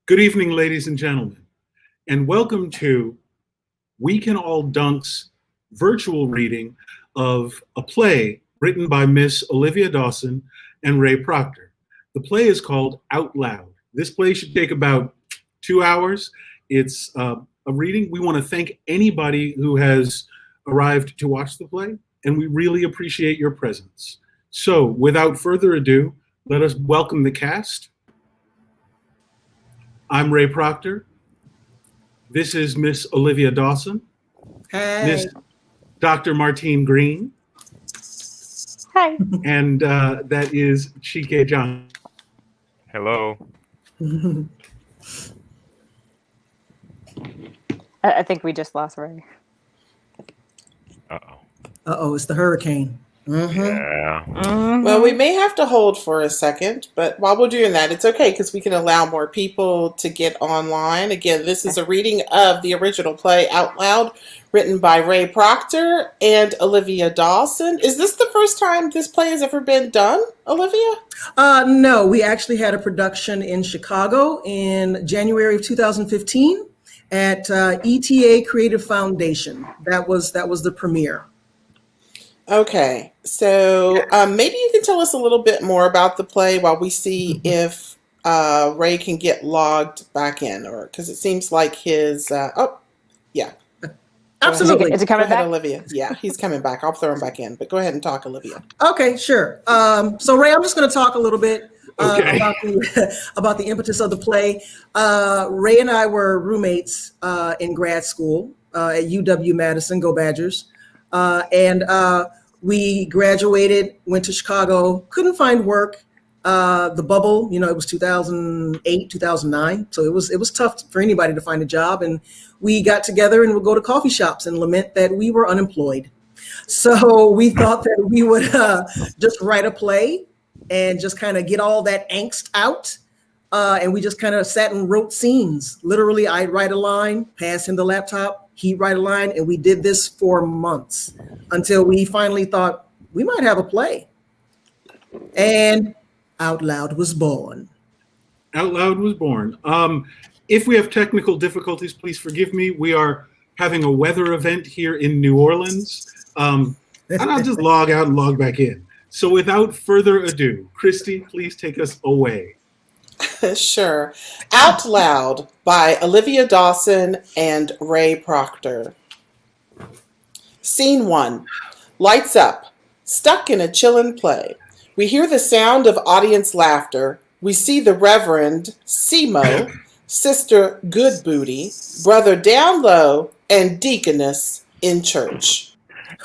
Good evening, ladies and gentlemen, and welcome to We Can All Dunk's virtual reading of a play written by Miss Olivia Dawson and Ray Proctor. The play is called Out Loud. This play should take about 2 hours. It's a reading. We want to thank anybody who has arrived to watch the play, and we really appreciate your presence. So, without further ado, let us welcome the cast. I'm Ray Proctor. This is Miss Olivia Dawson. Hey. Miss Dr. Martine Green. Hi. And that is Chike John. Hello. I think we just lost Ray. Uh-oh, it's the hurricane. Yeah. Well, we may have to hold for a second, but while we're doing that, it's okay because we can allow more people to get online. Again, this is a reading of the original play Out Loud, written by Ray Proctor and Olivia Dawson. Is this the first time this play has ever been done, Olivia? No, we actually had a production in Chicago in January of 2015 at ETA Creative Foundation. That was the premiere. Okay, so maybe you can tell us a little bit more about the play while we see if Ray can get logged back in, or because it seems like his Absolutely. Is it coming back? Olivia? Yeah, he's coming back. I'll throw him back in, but go ahead and talk, Olivia. Okay, sure. So Ray, I'm just going to talk a little bit Okay. about the impetus of the play. Ray and I were roommates in grad school at UW-Madison, go Badgers, and we graduated, went to Chicago, couldn't find work. The bubble, it was 2008, 2009. So it was tough for anybody to find a job. And we got together and would go to coffee shops and lament that we were unemployed. So we thought that we would just write a play and just kind of get all that angst out. And we just kind of sat and wrote scenes. Literally, I'd write a line, pass him the laptop, he'd write a line, and we did this for months until we finally thought we might have a play. And Out Loud was born. Out Loud was born. If we have technical difficulties, please forgive me. We are having a weather event here in New Orleans. And I'll just log out and log back in. So without further ado, Christy, please take us away. Sure. Out Loud by Olivia Dawson and Ray Proctor. Scene 1. Lights up. Stuck in a chillin' play. We hear the sound of audience laughter. We see the Reverend Simo, Sister Good Booty, Brother Down Low, and Deaconess in church.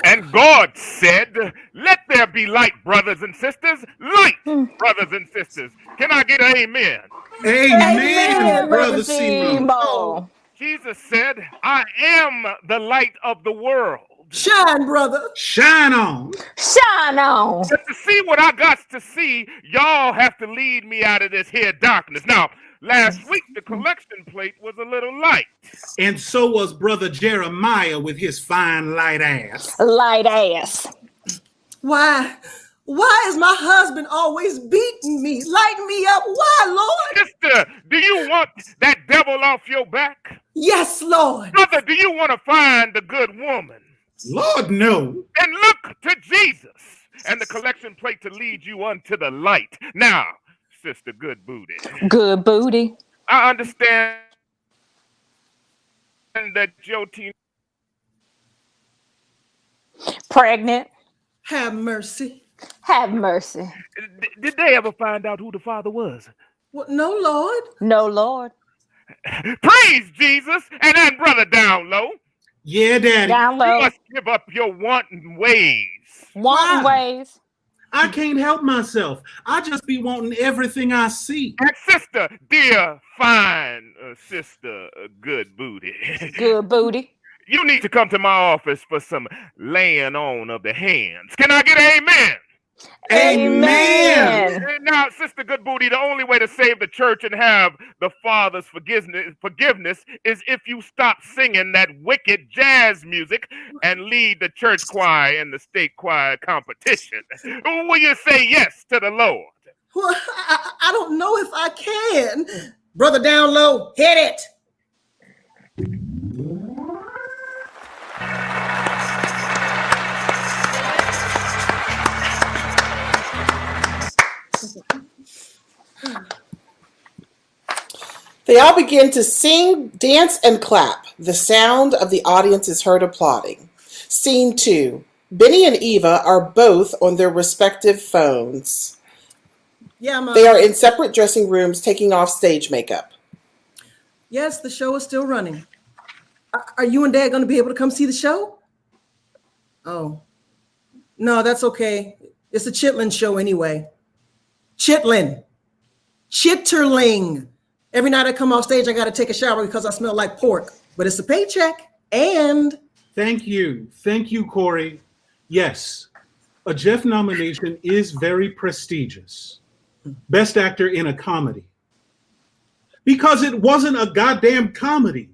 And God said, let there be light, brothers and sisters. Light, brothers and sisters. Can I get an amen? Amen, Brother Simo. Simo. Jesus said, I am the light of the world. Shine, brother. Shine on. Shine on. But to see what I got to see, y'all have to lead me out of this here darkness. Now, last week, the collection plate was a little light. And so was Brother Jeremiah with his fine light ass. Light ass. Why is my husband always beating me, lighting me up? Why, Lord? Sister, do you want that devil off your back? Yes, Lord. Brother, do you want to find the good woman? Lord, no. Then look to Jesus and the collection plate to lead you unto the light. Now, Sister Good Booty. Good booty. I understand that your teen Pregnant. Have mercy. Have mercy. did they ever find out who the father was? What? No, Lord. No, Lord. Praise Jesus and then Brother Down Low. Yeah, Daddy. Down You low. must give up your wanton ways. Wanting Why? ways. I can't help myself. I just be wanting everything I see. And sister, dear, fine Sister Good Booty. Good booty. You need to come to my office for some laying on of the hands. Can I get an amen? Amen. And now, Sister Good Booty, the only way to save the church and have the Father's forgiveness is if you stop singing that wicked jazz music and lead the church choir in the state choir competition. Will you say yes to the Lord? Well, I don't know if I can. Brother down low, hit it. They all begin to sing, dance, and clap. The sound of the audience is heard applauding. Scene 2. Benny and Eva are both on their respective phones. Yeah, Mom. They are in separate dressing rooms taking off stage makeup. Yes, the show is still running. Are you and Dad going to be able to come see the show? Oh, no, that's okay. It's a Chitlin show anyway. Chitterling. Every night I come off stage, I got to take a shower because I smell like pork. But it's a paycheck. And Thank you, Corey. Yes, a Jeff nomination is very prestigious. Best actor in a comedy. Because it wasn't a goddamn comedy.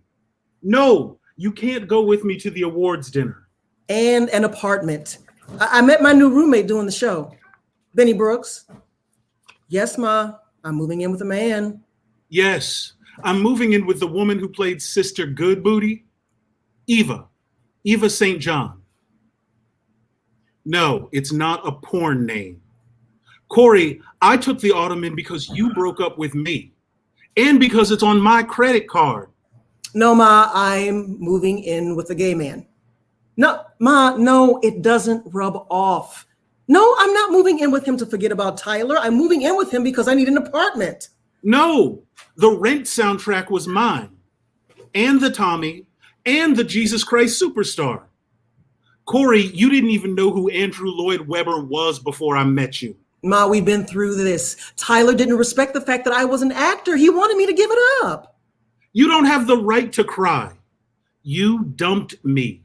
No, you can't go with me to the awards dinner. and an apartment. I met my new roommate doing the show, Benny Brooks. Yes, Ma, I'm moving in with a man. Yes, I'm moving in with the woman who played Sister Goodbooty, Eva St. John. No, it's not a porn name. Corey, I took the Ottoman because you broke up with me and because it's on my credit card. No, Ma, I'm moving in with a gay man. No, Ma, no, it doesn't rub off. No, I'm not moving in with him to forget about Tyler. I'm moving in with him because I need an apartment. No, the Rent soundtrack was mine, and the Tommy, and the Jesus Christ Superstar. Corey, you didn't even know who Andrew Lloyd Webber was before I met you. Ma, we've been through this. Tyler didn't respect the fact that I was an actor. He wanted me to give it up. You don't have the right to cry. You dumped me.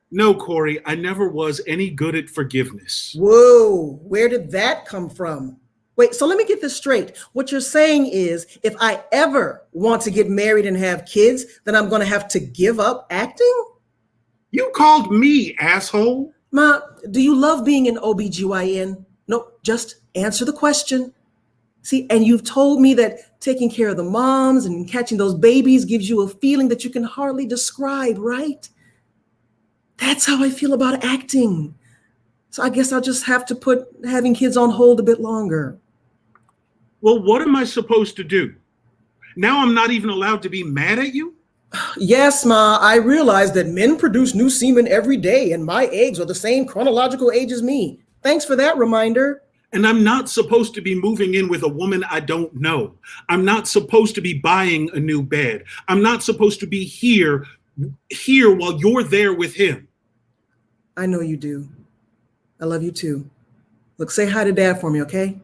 No, Corey, I never was any good at forgiveness. Whoa, where did that come from? Wait, so let me get this straight. What you're saying is if I ever want to get married and have kids, then I'm going to have to give up acting? You called me asshole. Ma, do you love being an OBGYN? No, just answer the question. See, and you've told me that taking care of the moms and catching those babies gives you a feeling that you can hardly describe, right? That's how I feel about acting. So I guess I'll just have to put having kids on hold a bit longer. Well, what am I supposed to do? Now I'm not even allowed to be mad at you? Yes, Ma, I realize that men produce new semen every day and my eggs are the same chronological age as me. Thanks for that reminder. And I'm not supposed to be moving in with a woman I don't know. I'm not supposed to be buying a new bed. I'm not supposed to be here while you're there with him. I know you do. I love you too. Look, say hi to Dad for me, okay?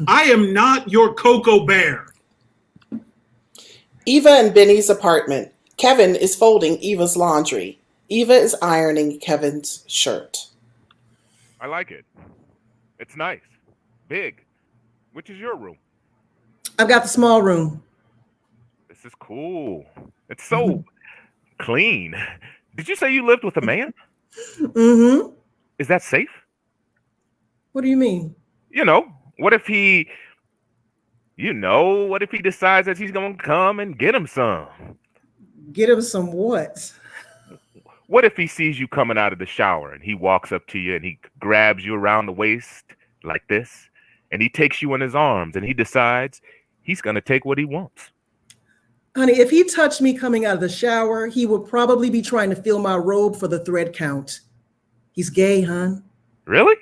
I am not your Cocoa Bear. Eva and Benny's apartment. Kevin is folding Eva's laundry. Eva is ironing Kevin's shirt. I like it. It's nice. Big. Which is your room? I've got the small room. This is cool. It's so clean. Did you say you lived with a man? Mm-hmm. Is that safe? What do you mean? You know, what if he decides that he's going to come and get him some? Get him some what? What if he sees you coming out of the shower and he walks up to you and he grabs you around the waist like this and he takes you in his arms and he decides he's going to take what he wants? Honey, if he touched me coming out of the shower, he would probably be trying to fill my robe for the thread count. He's gay, hon. Really?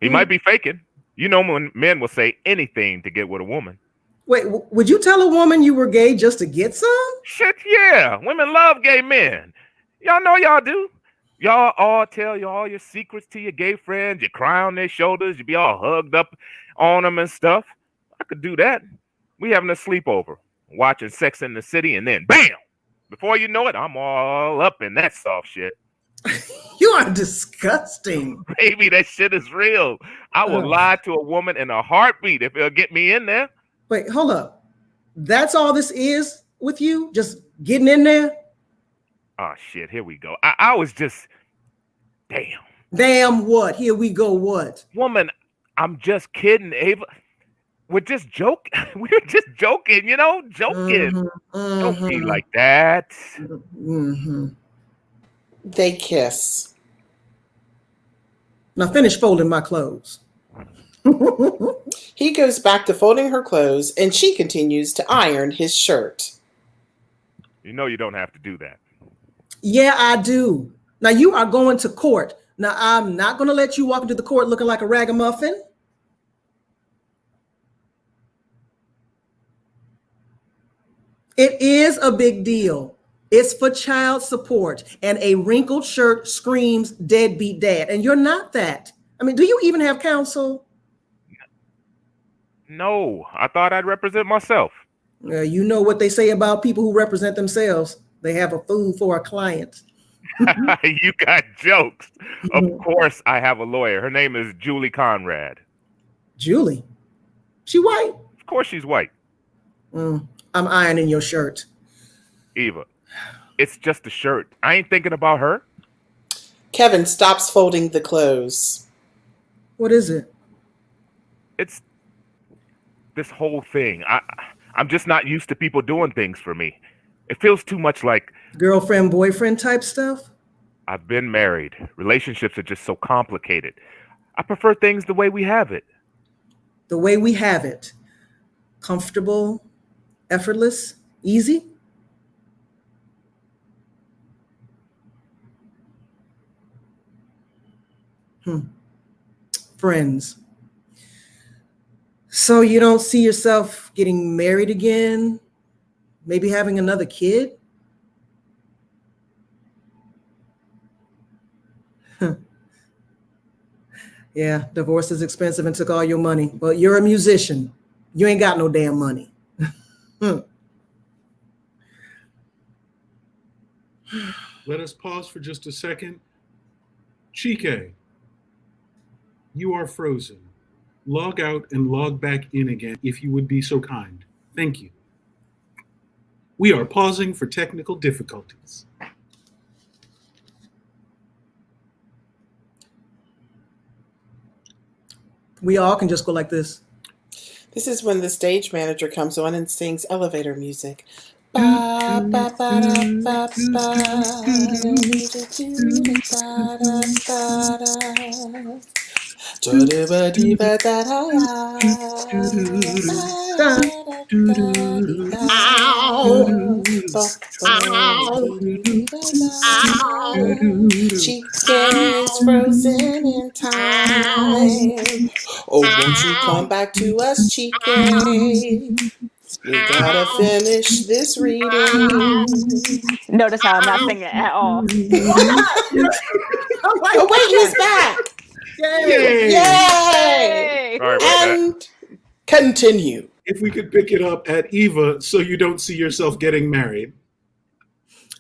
He might be faking. You know when men will say anything to get with a woman. Wait, would you tell a woman you were gay just to get some? Shit, yeah. Women love gay men. Y'all know y'all do. Y'all all tell you all your secrets to your gay friends. You cry on their shoulders. You be all hugged up on them and stuff. I could do that. We having a sleepover, watching Sex in the City, and then bam! Before you know it, I'm all up in that soft shit. You are disgusting. Baby, that shit is real. I will lie to a woman in a heartbeat if it'll get me in there. Wait, hold up. That's all this is with you? Just getting in there? Oh, shit, here we go. I was just, damn. Damn what? Here we go what? Woman, I'm just kidding, Ava. we're just joking. We're just joking, joking. Don't be like that. They kiss. Now finish folding my clothes. He goes back to folding her clothes, and she continues to iron his shirt. You know you don't have to do that. Yeah, I do. Now you are going to court. Now I'm not going to let you walk into the court looking like a ragamuffin. It is a big deal. It's for child support, and a wrinkled shirt screams deadbeat dad. And you're not that. I mean, do you even have counsel? No, I thought I'd represent myself. You know what they say about people who represent themselves. They have a fool for a client. You got jokes. Of course I have a lawyer. Her name is Julie Conrad. Julie? She white? Of course she's white. I'm ironing your shirt. Eva, it's just a shirt. I ain't thinking about her. Kevin stops folding the clothes. What is it? It's this whole thing. I'm just not used to people doing things for me. It feels too much like Girlfriend, boyfriend type stuff? I've been married. Relationships are just so complicated. I prefer things the way we have it. The way we have it. Comfortable, effortless, easy? Friends. So you don't see yourself getting married again? Maybe having another kid? Yeah, divorce is expensive and took all your money. But you're a musician. You ain't got no damn money. Let us pause for just a second. Chike, you are frozen. Log out and log back in again if you would be so kind. Thank you. We are pausing for technical difficulties. We all can just go like this. This is when the stage manager comes on and sings elevator music. Ba, ba, ba, da, ba, ba. Chicken is frozen in time. Oh, won't you come back to us, Chicken? We gotta finish this reading. Notice how I'm not singing at all. Oh, wait, he's back. Yay! Yay! Sorry about that. And continue. If we could pick it up at Eva so you don't see yourself getting married.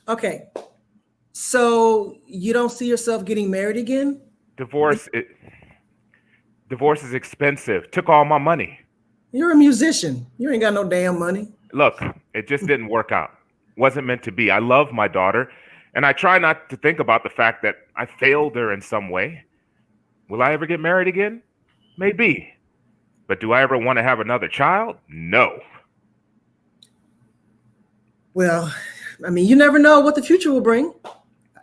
Okay. So you don't see yourself getting married again? Divorce is expensive. Took all my money. You're a musician. You ain't got no damn money. Look, it just didn't work out. Wasn't meant to be. I love my daughter, and I try not to think about the fact that I failed her in some way. Will I ever get married again? Maybe. But do I ever want to have another child? No. Well, I mean, you never know what the future will bring.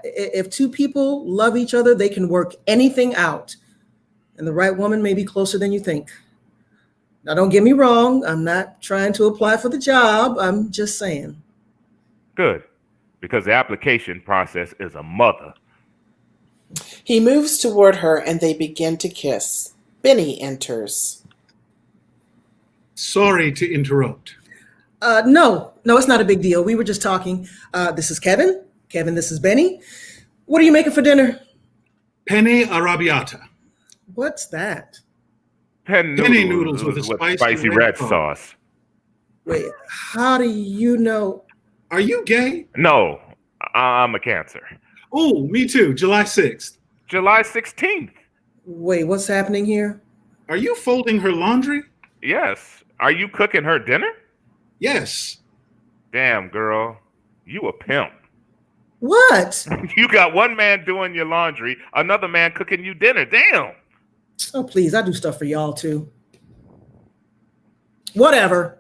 If two people love each other, they can work anything out. And the right woman may be closer than you think. Now, don't get me wrong. I'm not trying to apply for the job. I'm just saying. Good. Because the application process is a mother. He moves toward her and they begin to kiss. Benny enters. Sorry to interrupt. No, it's not a big deal. We were just talking. This is Kevin. Kevin, this is Benny. What are you making for dinner? Penne arrabbiata. What's that? Penne noodles with a spicy red sauce. sauce. Wait, how do you know? Are you gay? No, I'm a Cancer. Oh, me too. July 6th. July 16th. Wait, what's happening here? Are you folding her laundry? Yes. Are you cooking her dinner? Yes. Damn, girl. You a pimp. What? You got one man doing your laundry, another man cooking you dinner. Damn. Oh, please, I do stuff for y'all too. Whatever.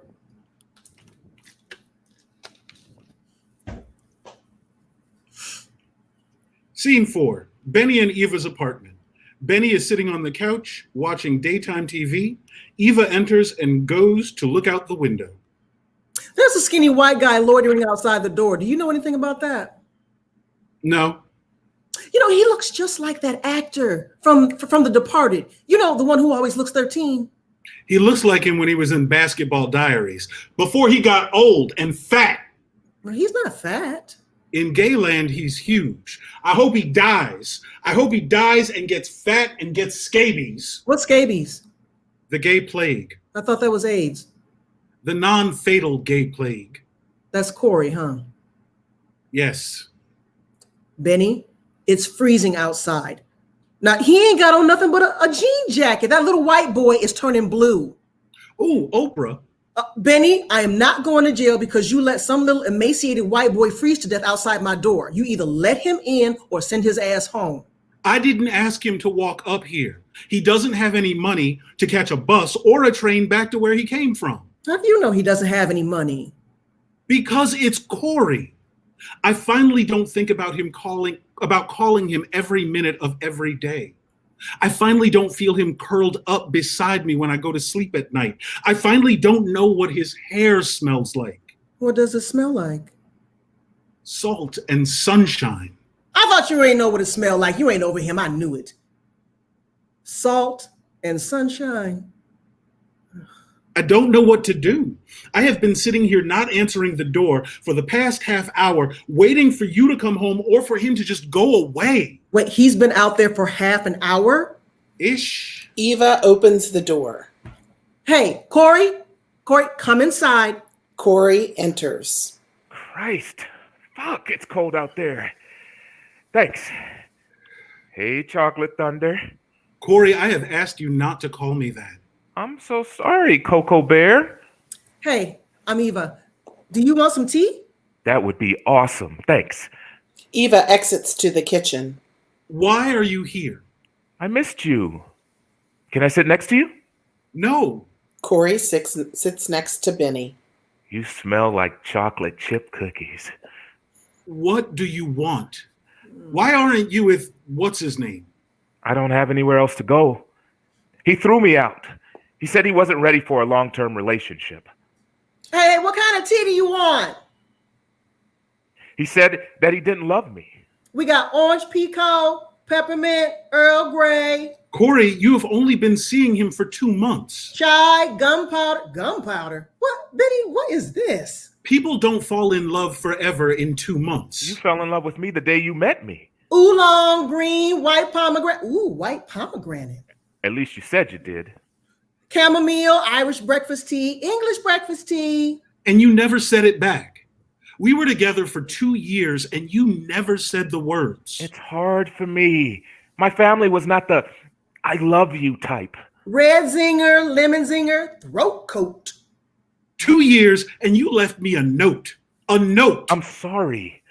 Scene 4, Benny and Eva's apartment. Benny is sitting on the couch watching daytime TV. Eva enters and goes to look out the window. There's a skinny white guy loitering outside the door. Do you know anything about that? No. You know, he looks just like that actor from The Departed. You know, the one who always looks 13. He looks like him when he was in Basketball Diaries, before he got old and fat. Well, he's not fat. In Gayland, he's huge. I hope he dies. I hope he dies and gets fat and gets scabies. What's scabies? The gay plague. I thought that was AIDS. The non-fatal gay plague. That's Corey, huh? Yes. Benny, it's freezing outside. Now, he ain't got on nothing but a jean jacket. That little white boy is turning blue. Ooh, Oprah. Benny, I am not going to jail because you let some little emaciated white boy freeze to death outside my door. You either let him in or send his ass home. I didn't ask him to walk up here. He doesn't have any money to catch a bus or a train back to where he came from. How do you know he doesn't have any money? Because it's Corey. I finally don't think about calling him every minute of every day. I finally don't feel him curled up beside me when I go to sleep at night. I finally don't know what his hair smells like. What does it smell like? Salt and sunshine. I thought you ain't know what it smelled like. You ain't over him. I knew it. Salt and sunshine. I don't know what to do. I have been sitting here not answering the door for the past half hour, waiting for you to come home or for him to just go away. Wait, he's been out there for half an hour? Ish. Eva opens the door. Hey, Corey, come inside. Corey enters. Christ. Fuck, it's cold out there. Thanks. Hey, Chocolate Thunder. Corey, I have asked you not to call me that. I'm so sorry, Cocoa Bear. Hey, I'm Eva. Do you want some tea? That would be awesome. Thanks. Eva exits to the kitchen. Why are you here? I missed you. Can I sit next to you? No. Corey sits next to Benny. You smell like chocolate chip cookies. What do you want? Why aren't you with what's his name? I don't have anywhere else to go. He threw me out. He said he wasn't ready for a long-term relationship. Hey, what kind of tea do you want? He said that he didn't love me. We got orange pekoe, peppermint, Earl Grey, Corey, you have only been seeing him for 2 months. chai, gunpowder. Gunpowder? What? Benny, what is this? People don't fall in love forever in 2 months. You fell in love with me the day you met me. Oolong, green, white pomegranate. Ooh, white pomegranate. At least you said you did. Chamomile, Irish breakfast tea, English breakfast tea. And you never said it back. We were together for 2 years and you never said the words. It's hard for me. My family was not the I love you type. Red zinger, lemon zinger, throat coat. 2 years and you left me a note. A note. I'm sorry.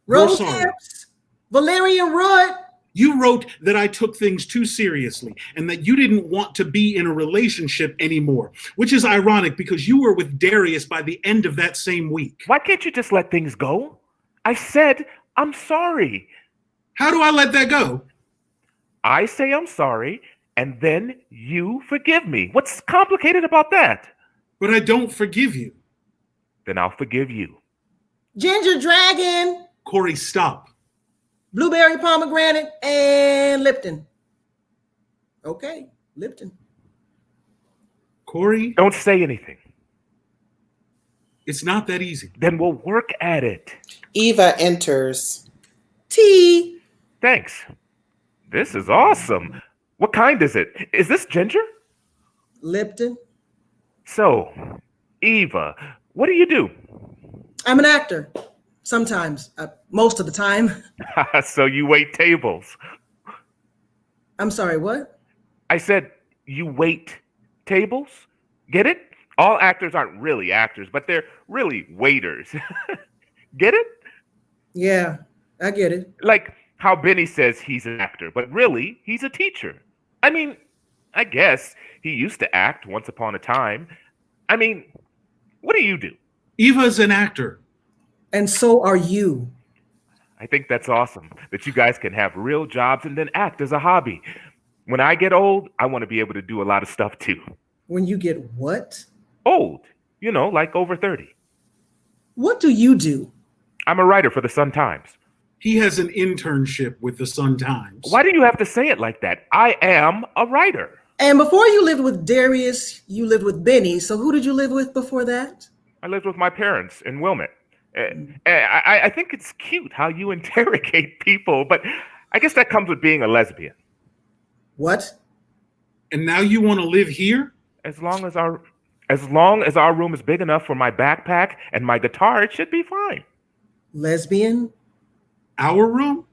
We're Rose sorry. hips, valerian root. You wrote that I took things too seriously and that you didn't want to be in a relationship anymore, which is ironic because you were with Darius by the end of that same week. Why can't you just let things go? I said I'm sorry. How do I let that go? I say I'm sorry, and then you forgive me. What's complicated about that? But I don't forgive you. Then I'll forgive you. Ginger dragon, Corey, stop. blueberry pomegranate, and Lipton. Okay, Lipton. Corey, Don't say anything. it's not that easy. Then we'll work at it. Eva enters. Tea. Thanks. This is awesome. What kind is it? Is this ginger? Lipton. So, Eva, what do you do? I'm an actor. Sometimes, most of the time. So you wait tables. I'm sorry, what? I said you wait tables? Get it? All actors aren't really actors, but they're really waiters. Get it? Yeah, I get it. Like how Benny says he's an actor, but really he's a teacher. I mean, I guess he used to act once upon a time. I mean, what do you do? Eva's an actor. And so are you. I think that's awesome that you guys can have real jobs and then act as a hobby. When I get old, I want to be able to do a lot of stuff too. When you get what? Old, like over 30. What do you do? I'm a writer for the Sun Times. He has an internship with the Sun Times. Why do you have to say it like that? I am a writer. And before you lived with Darius, you lived with Benny. So who did you live with before that? I lived with my parents in Wilmette. I think it's cute how you interrogate people, but I guess that comes with being a lesbian. What? And now you want to live here? As long as our room is big enough for my backpack and my guitar, it should be fine. Lesbian? Our room?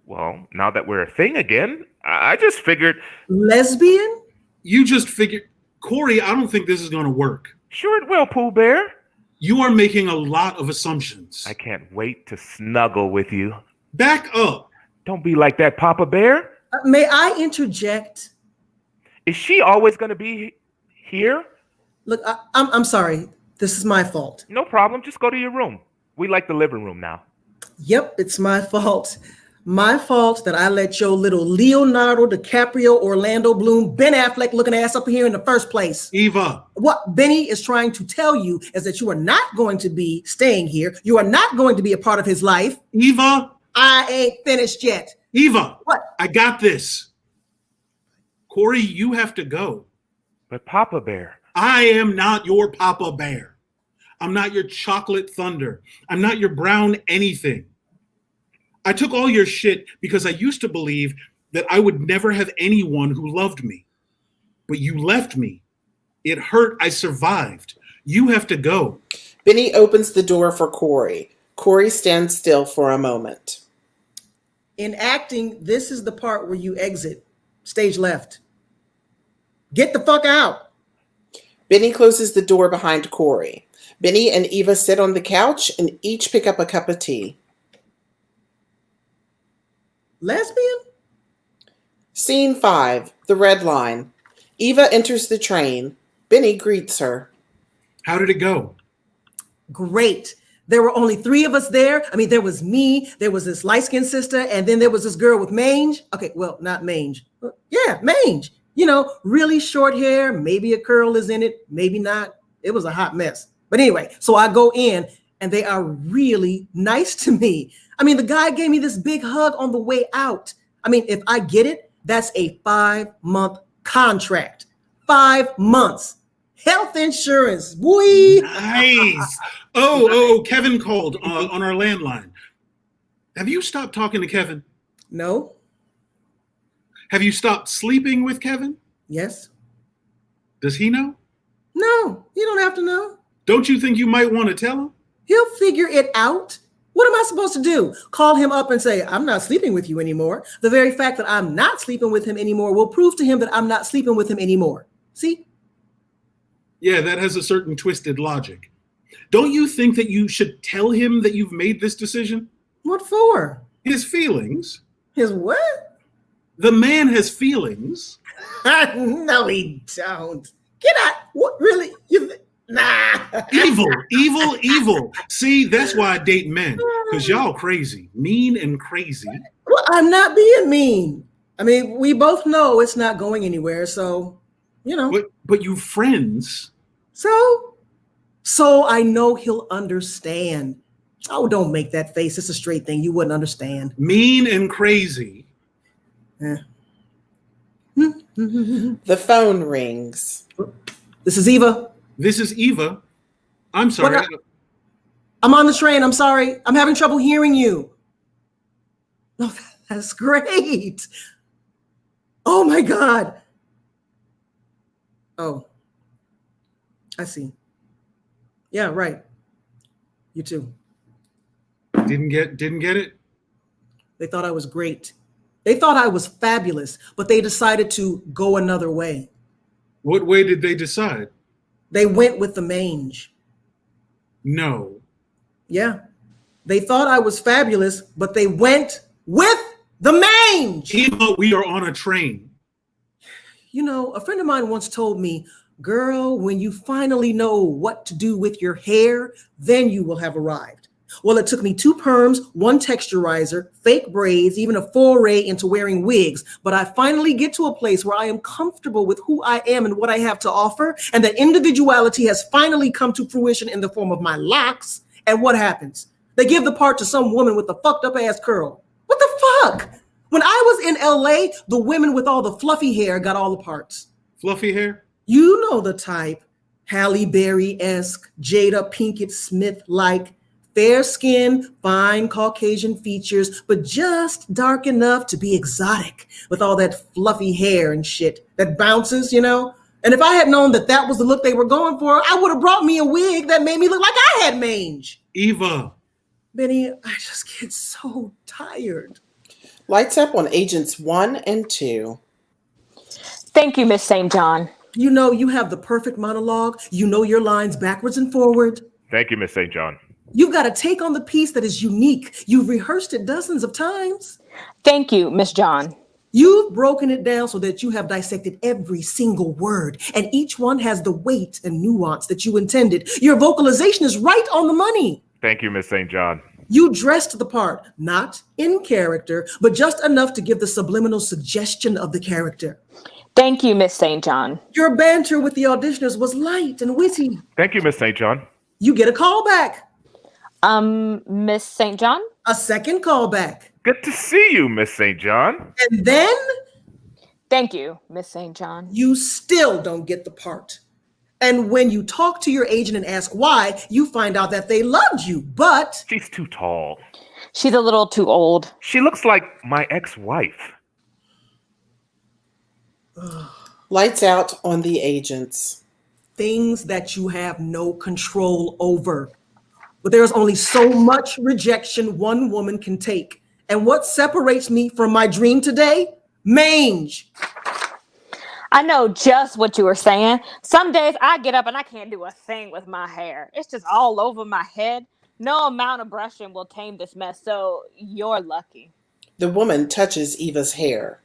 Well, now that we're a thing again, I just figured. Lesbian? You just figured. Corey, I don't think this is going to work. Sure it will, Pooh Bear. You are making a lot of assumptions. I can't wait to snuggle with you. Back up. Don't be like that, Papa Bear. May I interject? Is she always going to be here? Look, I'm sorry. This is my fault. No problem. Just go to your room. We like the living room now. Yep, it's my fault. My fault that I let your little Leonardo DiCaprio, Orlando Bloom, Ben Affleck looking ass up here in the first place. Eva. What Benny is trying to tell you is that you are not going to be staying here. You are not going to be a part of his life. Eva. I ain't finished yet. Eva. What? I got this. Corey, you have to go. But Papa Bear. I am not your Papa Bear. I'm not your chocolate thunder. I'm not your brown anything. I took all your shit because I used to believe that I would never have anyone who loved me. But you left me. It hurt. I survived. You have to go. Benny opens the door for Corey. Corey stands still for a moment. In acting, this is the part where you exit. Stage left. Get the fuck out. Benny closes the door behind Corey. Benny and Eva sit on the couch and each pick up a cup of tea. Lesbian? Scene 5, the red line. Eva enters the train. Benny greets her. How did it go? Great. There were only 3 of us there. I mean, there was me, there was this light-skinned sister, and then there was this girl with mange. Okay, well, not mange. Yeah, mange. Really short hair. Maybe a curl is in it, maybe not. It was a hot mess. But anyway, so I go in and they are really nice to me. I mean, the guy gave me this big hug on the way out. I mean, if I get it, that's a 5-month contract. 5 months. Health insurance. Boy. Nice. Oh, Kevin called on our landline. Have you stopped talking to Kevin? No. Have you stopped sleeping with Kevin? Yes. Does he know? No, you don't have to know. Don't you think you might want to tell him? He'll figure it out. What am I supposed to do? Call him up and say, I'm not sleeping with you anymore. The very fact that I'm not sleeping with him anymore will prove to him that I'm not sleeping with him anymore. See? Yeah, that has a certain twisted logic. Don't you think that you should tell him that you've made this decision? What for? His feelings. His what? The man has feelings. No, he don't. Get out. What, really? Nah. Evil. See, that's why I date men, because y'all crazy, mean and crazy. Well, I'm not being mean. I mean, we both know it's not going anywhere, so, But you friends. So I know he'll understand. Oh, don't make that face. It's a straight thing. You wouldn't understand. Mean and crazy. The phone rings. This is Eva. This is Eva. I'm sorry. I'm on the train. I'm sorry. I'm having trouble hearing you. No, that's great. Oh my God. Oh, I see. Yeah, right. You too. Didn't get it? They thought I was great. They thought I was fabulous, but they decided to go another way. What way did they decide? They went with the mange. No. Yeah. They thought I was fabulous, but they went with the mange. Eva, we are on a train. You know, a friend of mine once told me, girl, when you finally know what to do with your hair, then you will have arrived. Well, it took me 2 perms, 1 texturizer, fake braids, even a foray into wearing wigs. But I finally get to a place where I am comfortable with who I am and what I have to offer. And that individuality has finally come to fruition in the form of my locks. And what happens? They give the part to some woman with a fucked up ass curl. What the fuck? When I was in LA, the women with all the fluffy hair got all the parts. Fluffy hair? You know the type. Halle Berry-esque, Jada Pinkett Smith-like. Fair skin, fine Caucasian features, but just dark enough to be exotic with all that fluffy hair and shit that bounces, you know? And if I had known that that was the look they were going for, I would have brought me a wig that made me look like I had mange. Eva. Benny, I just get so tired. Lights up on Agents 1 and 2. Thank you, Miss St. John. You know, you have the perfect monologue. You know your lines backwards and forward. Thank you, Miss St. John. You've got to take on the piece that is unique. You've rehearsed it dozens of times. Thank you, Miss John. You've broken it down so that you have dissected every single word, and each one has the weight and nuance that you intended. Your vocalization is right on the money. Thank you, Miss St. John. You dressed the part, not in character, but just enough to give the subliminal suggestion of the character. Thank you, Miss St. John. Your banter with the auditioners was light and witty. Thank you, Miss St. John. You get a call back. Miss St. John? A second call back. Good to see you, Miss St. John. And then Thank you, Miss St. John. you still don't get the part. And when you talk to your agent and ask why, you find out that they loved you, but She's too tall. She's a little too old. She looks like my ex-wife. Lights out on the agents. things that you have no control over. But there's only so much rejection one woman can take. And what separates me from my dream today? Mange. I know just what you were saying. Some days I get up and I can't do a thing with my hair. It's just all over my head. No amount of brushing will tame this mess, so you're lucky. The woman touches Eva's hair.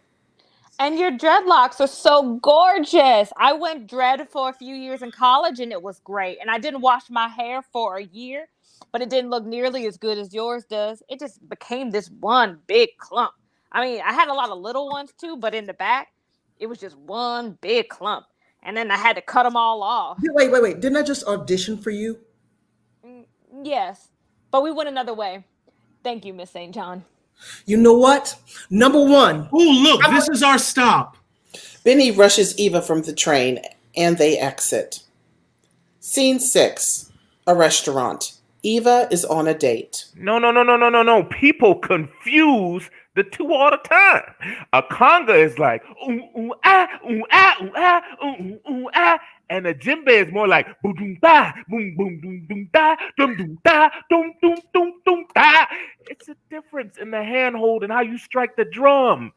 And your dreadlocks are so gorgeous. I went dread for a few years in college and it was great. And I didn't wash my hair for a year, but it didn't look nearly as good as yours does. It just became this one big clump. I mean, I had a lot of little ones too, but in the back, it was just one big clump. And then I had to cut them all off. Wait. Didn't I just audition for you? Yes, but we went another way. Thank you, Miss St. John. You know what? Number one. Oh, look, this is our stop. Benny rushes Eva from the train and they exit. Scene 6. A restaurant. Eva is on a date. No. People confuse the two all the time. A conga is like ooh ooh ah ooh ah ooh ah ooh ooh ah, and a djembe is more like boom boom da boom boom boom boom da dum dum da dum dum dum dum da. It's a difference in the handhold and how you strike the drum.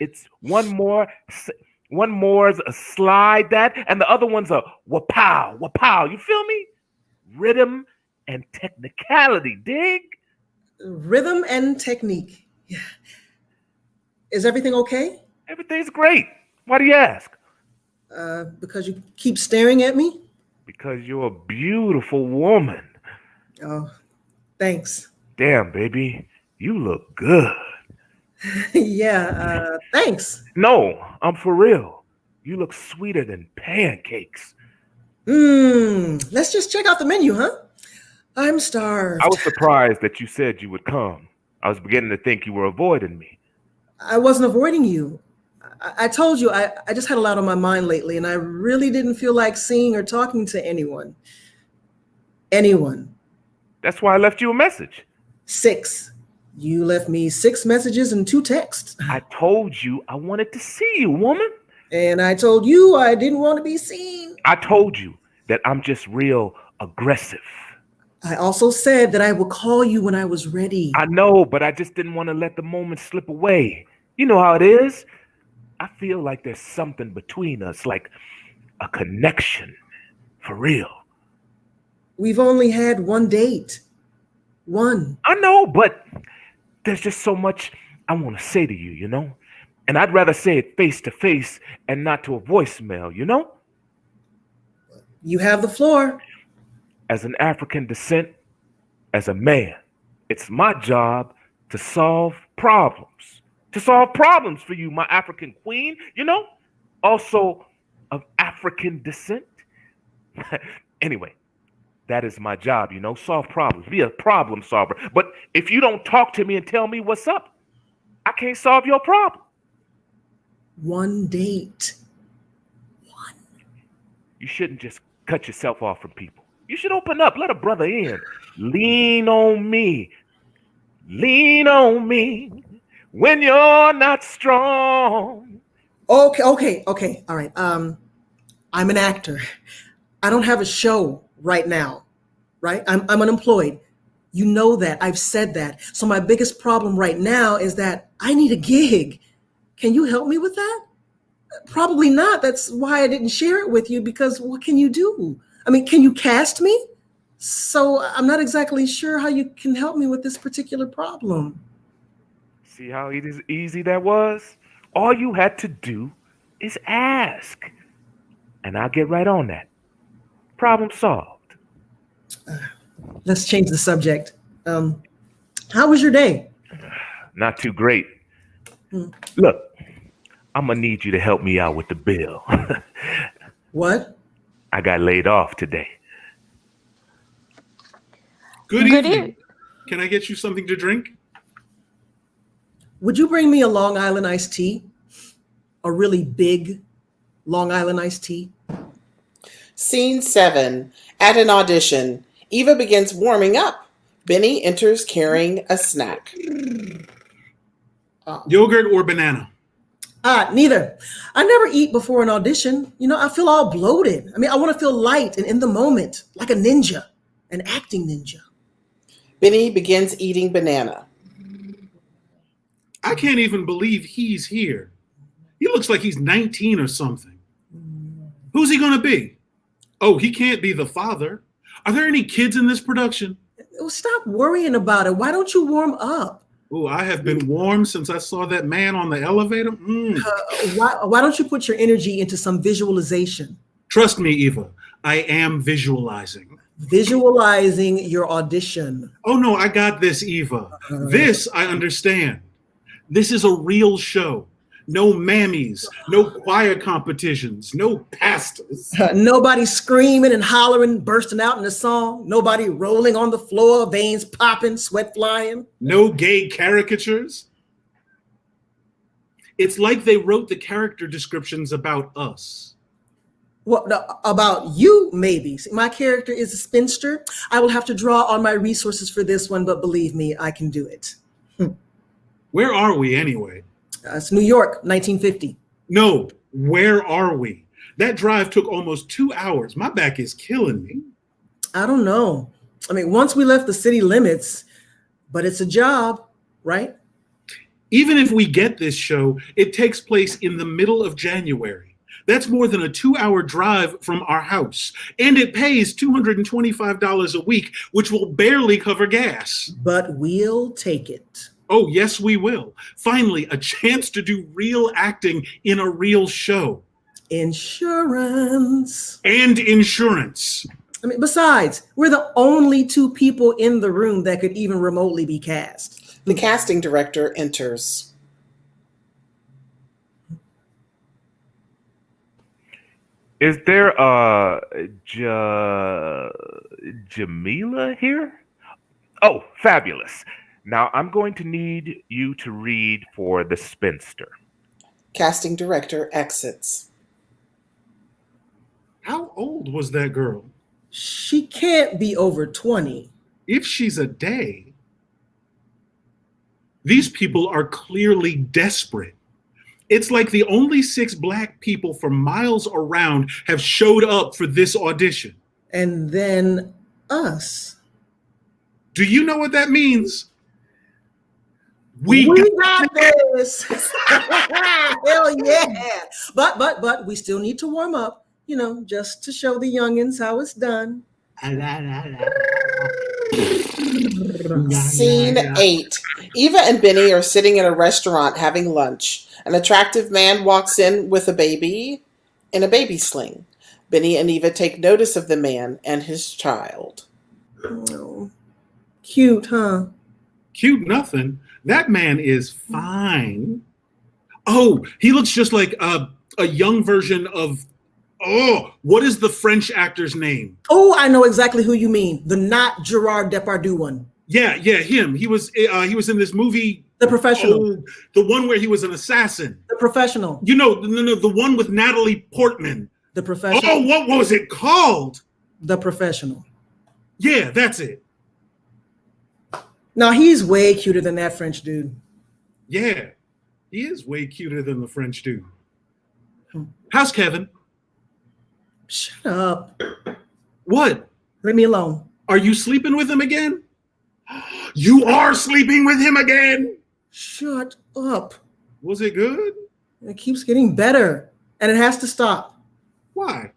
It's one more's a slide that, and the other one's a wapow wapow. You feel me? Rhythm and technicality. Dig? Rhythm and technique. Yeah. Is everything okay? Everything's great. Why do you ask? Because you keep staring at me? Because you're a beautiful woman. Oh, thanks. Damn, baby, you look good. Yeah, thanks. No, I'm for real. You look sweeter than pancakes. Let's just check out the menu, huh? I'm starved. I was surprised that you said you would come. I was beginning to think you were avoiding me. I wasn't avoiding you. I told you I just had a lot on my mind lately, and I really didn't feel like seeing or talking to anyone. Anyone. That's why I left you a message. 6. You left me 6 messages and 2 texts. I told you I wanted to see you, woman. And I told you I didn't want to be seen. I told you that I'm just real aggressive. I also said that I would call you when I was ready. I know, but I just didn't want to let the moment slip away. You know how it is. I feel like there's something between us, like a connection, for real. We've only had one date. One. I know, but there's just so much I want to say to you, you know? And I'd rather say it face to face and not to a voicemail, you know? You have the floor. As an African descent, as a man, it's my job to solve problems. To solve problems for you, my African queen, you know? Also of African descent. Anyway, that is my job, you know? Solve problems. Be a problem solver. But if you don't talk to me and tell me what's up, I can't solve your problem. One date. You shouldn't just cut yourself off from people. You should open up. Let a brother in. Lean on me. Lean on me when you're not strong. Okay. All right. I'm an actor. I don't have a show right now, right? I'm unemployed. You know that. I've said that. So my biggest problem right now is that I need a gig. Can you help me with that? Probably not. That's why I didn't share it with you, because what can you do? I mean, can you cast me? So I'm not exactly sure how you can help me with this particular problem. See how easy that was? All you had to do is ask. And I'll get right on that. Problem solved. Let's change the subject. How was your day? Not too great. Look, I'm going to need you to help me out with the bill. What? I got laid off today. Good evening. Can I get you something to drink? Would you bring me a Long Island iced tea? A really big Long Island iced tea? Scene 7. At an audition, Eva begins warming up. Benny enters carrying a snack. Yogurt or banana? Neither. I never eat before an audition. You know, I feel all bloated. I mean, I want to feel light and in the moment, like a ninja, an acting ninja. Benny begins eating banana. I can't even believe he's here. He looks like he's 19 or something. Who's he going to be? Oh, he can't be the father. Are there any kids in this production? Oh, stop worrying about it. Why don't you warm up? Oh, I have been warm since I saw that man on the elevator. Why don't you put your energy into some visualization? Trust me, Eva, I am visualizing. Visualizing your audition. Oh, no, I got this, Eva. This I understand. This is a real show. No mammies, no choir competitions, no pastors. Nobody screaming and hollering, bursting out in a song. Nobody rolling on the floor, veins popping, sweat flying. No gay caricatures. It's like they wrote the character descriptions about us. Well, no, about you, maybe. See, my character is a spinster. I will have to draw on my resources for this one, but believe me, I can do it. Where are we anyway? It's New York, 1950. No, where are we? That drive took almost 2 hours. My back is killing me. I don't know. I mean, once we left the city limits, but it's a job, right? Even if we get this show, it takes place in the middle of January. That's more than a 2-hour drive from our house. And it pays $225 a week, which will barely cover gas. But we'll take it. Oh, yes, we will. Finally, a chance to do real acting in a real show. Insurance. And insurance. I mean, besides, we're the only 2 people in the room that could even remotely be cast. The casting director enters. Is there Jamila here? Oh, fabulous. Now I'm going to need you to read for the spinster. Casting director exits. How old was that girl? She can't be over 20. If she's a day. These people are clearly desperate. It's like the only 6 Black people from miles around have showed up for this audition. And then us. Do you know what that means? We got this. Hell yeah. But we still need to warm up, you know, just to show the youngins how it's done. Scene 8. Eva and Benny are sitting in a restaurant having lunch. An attractive man walks in with a baby in a baby sling. Benny and Eva take notice of the man and his child. Oh, cute, huh? Cute nothing. That man is fine. Oh, he looks just like a young version of, what is the French actor's name? Oh, I know exactly who you mean. The not Gerard Depardieu one. Yeah, him. He was in this movie. The Professional. The one where he was an assassin. The Professional. You know, the one with Natalie Portman. The Professional. Oh, what was it called? The Professional. Yeah, that's it. No, he's way cuter than that French dude. Yeah, he is way cuter than the French dude. How's Kevin? Shut up. What? Leave me alone. Are you sleeping with him again? You are sleeping with him again? Shut up. Was it good? It keeps getting better, and it has to stop. Why?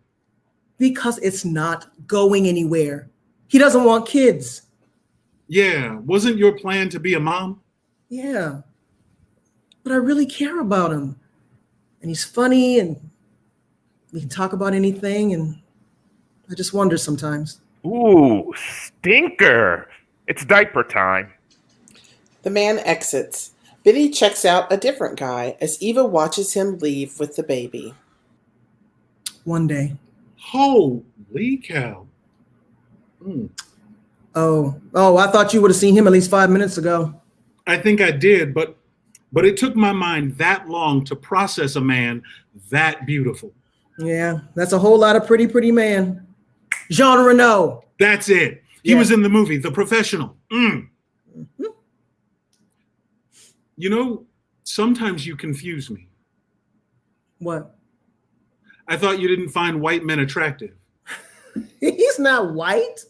Because it's not going anywhere. He doesn't want kids. Yeah, wasn't your plan to be a mom? Yeah. But I really care about him. And he's funny, and we can talk about anything, and I just wonder sometimes. Ooh, stinker. It's diaper time. The man exits. Benny checks out a different guy as Eva watches him leave with the baby. One day. Holy cow. Oh, I thought you would have seen him at least 5 minutes ago. I think I did, but it took my mind that long to process a man that beautiful. Yeah, that's a whole lot of pretty man. Jean Reno. That's it. He was in the movie, The Professional. Mm-hmm. You know, sometimes you confuse me. What? I thought you didn't find white men attractive. He's not white.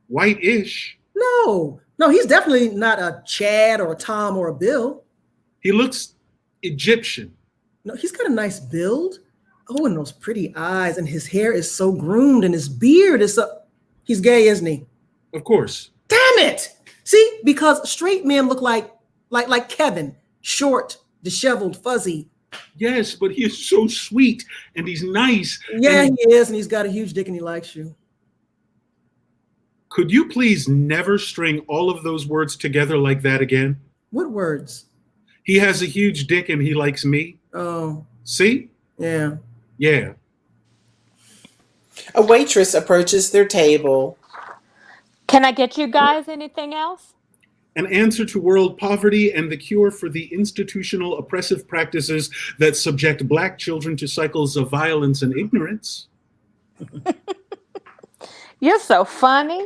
White-ish. No, he's definitely not a Chad or a Tom or a Bill. He looks Egyptian. No, he's got a nice build. Oh, and those pretty eyes, and his hair is so groomed, and his beard is so... He's gay, isn't he? Of course. Damn it! See, because straight men look like Kevin, short, disheveled, fuzzy. Yes, but he is so sweet, and he's nice. Yeah, and he is, and he's got a huge dick, and he likes you. Could you please never string all of those words together like that again? What words? He has a huge dick, and he likes me. Oh. See? Yeah. Yeah. A waitress approaches their table. Can I get you guys anything else? An answer to world poverty and the cure for the institutional oppressive practices that subject Black children to cycles of violence and ignorance. You're so funny.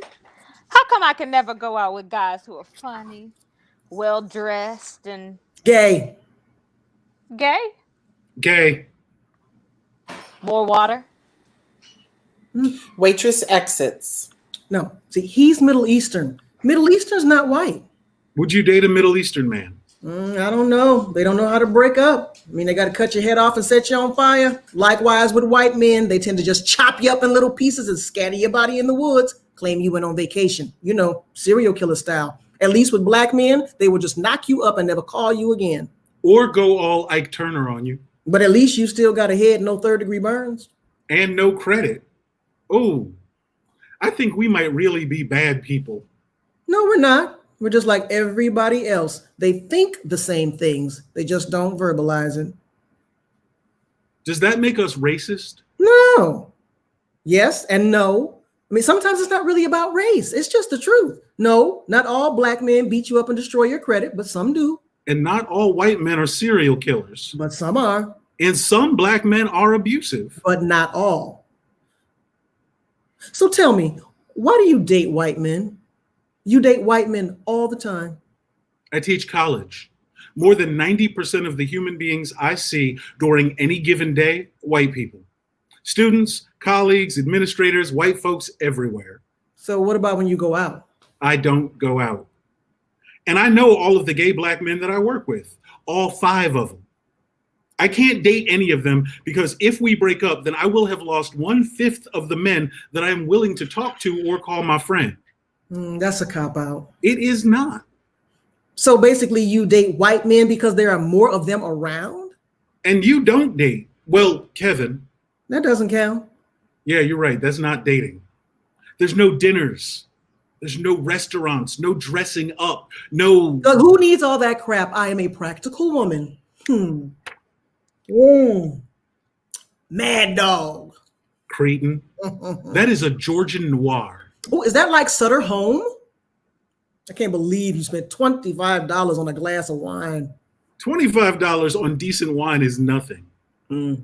How come I can never go out with guys who are funny, well-dressed, and... Gay. Gay? Gay. More water? Waitress exits. No, see, he's Middle Eastern. Middle Eastern's not white. Would you date a Middle Eastern man? I don't know. They don't know how to break up. I mean, they got to cut your head off and set you on fire. Likewise with white men, they tend to just chop you up in little pieces and scatter your body in the woods, claim you went on vacation. You know, serial killer style. At least with Black men, they will just knock you up and never call you again. Or go all Ike Turner on you. But at least you still got a head, no third-degree burns. And no credit. Oh, I think we might really be bad people. No, we're not. We're just like everybody else. They think the same things. They just don't verbalize it. Does that make us racist? No. Yes and no. I mean, sometimes it's not really about race. It's just the truth. No, not all Black men beat you up and destroy your credit, but some do. And not all white men are serial killers. But some are. And some Black men are abusive. But not all. So tell me, why do you date white men? You date white men all the time. I teach college. More than 90% of the human beings I see during any given day, white people. Students, colleagues, administrators, white folks everywhere. So what about when you go out? I don't go out. And I know all of the gay Black men that I work with, all 5 of them. I can't date any of them because if we break up, then I will have lost 1/5 of the men that I'm willing to talk to or call my friend. That's a cop out. It is not. So basically, you date white men because there are more of them around? And you don't date. Well, Kevin. That doesn't count. Yeah, you're right. That's not dating. There's no dinners. There's no restaurants, no dressing up, no. Who needs all that crap? I am a practical woman. Mad dog. Cretin. That is a Georgian noir. Oh, is that like Sutter Home? I can't believe you spent $25 on a glass of wine. $25 on decent wine is nothing.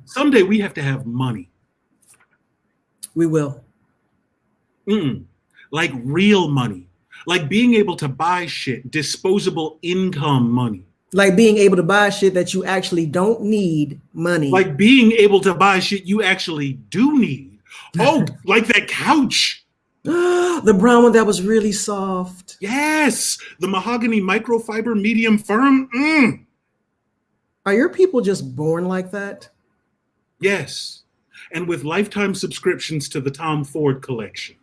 Someday we have to have money. We will. Like real money. Like being able to buy shit, disposable income money. Like being able to buy shit that you actually don't need money. Like being able to buy shit you actually do need. Oh, like that couch. The brown one that was really soft. Yes. The mahogany microfiber medium firm. Are your people just born like that? Yes. And with lifetime subscriptions to the Tom Ford collection.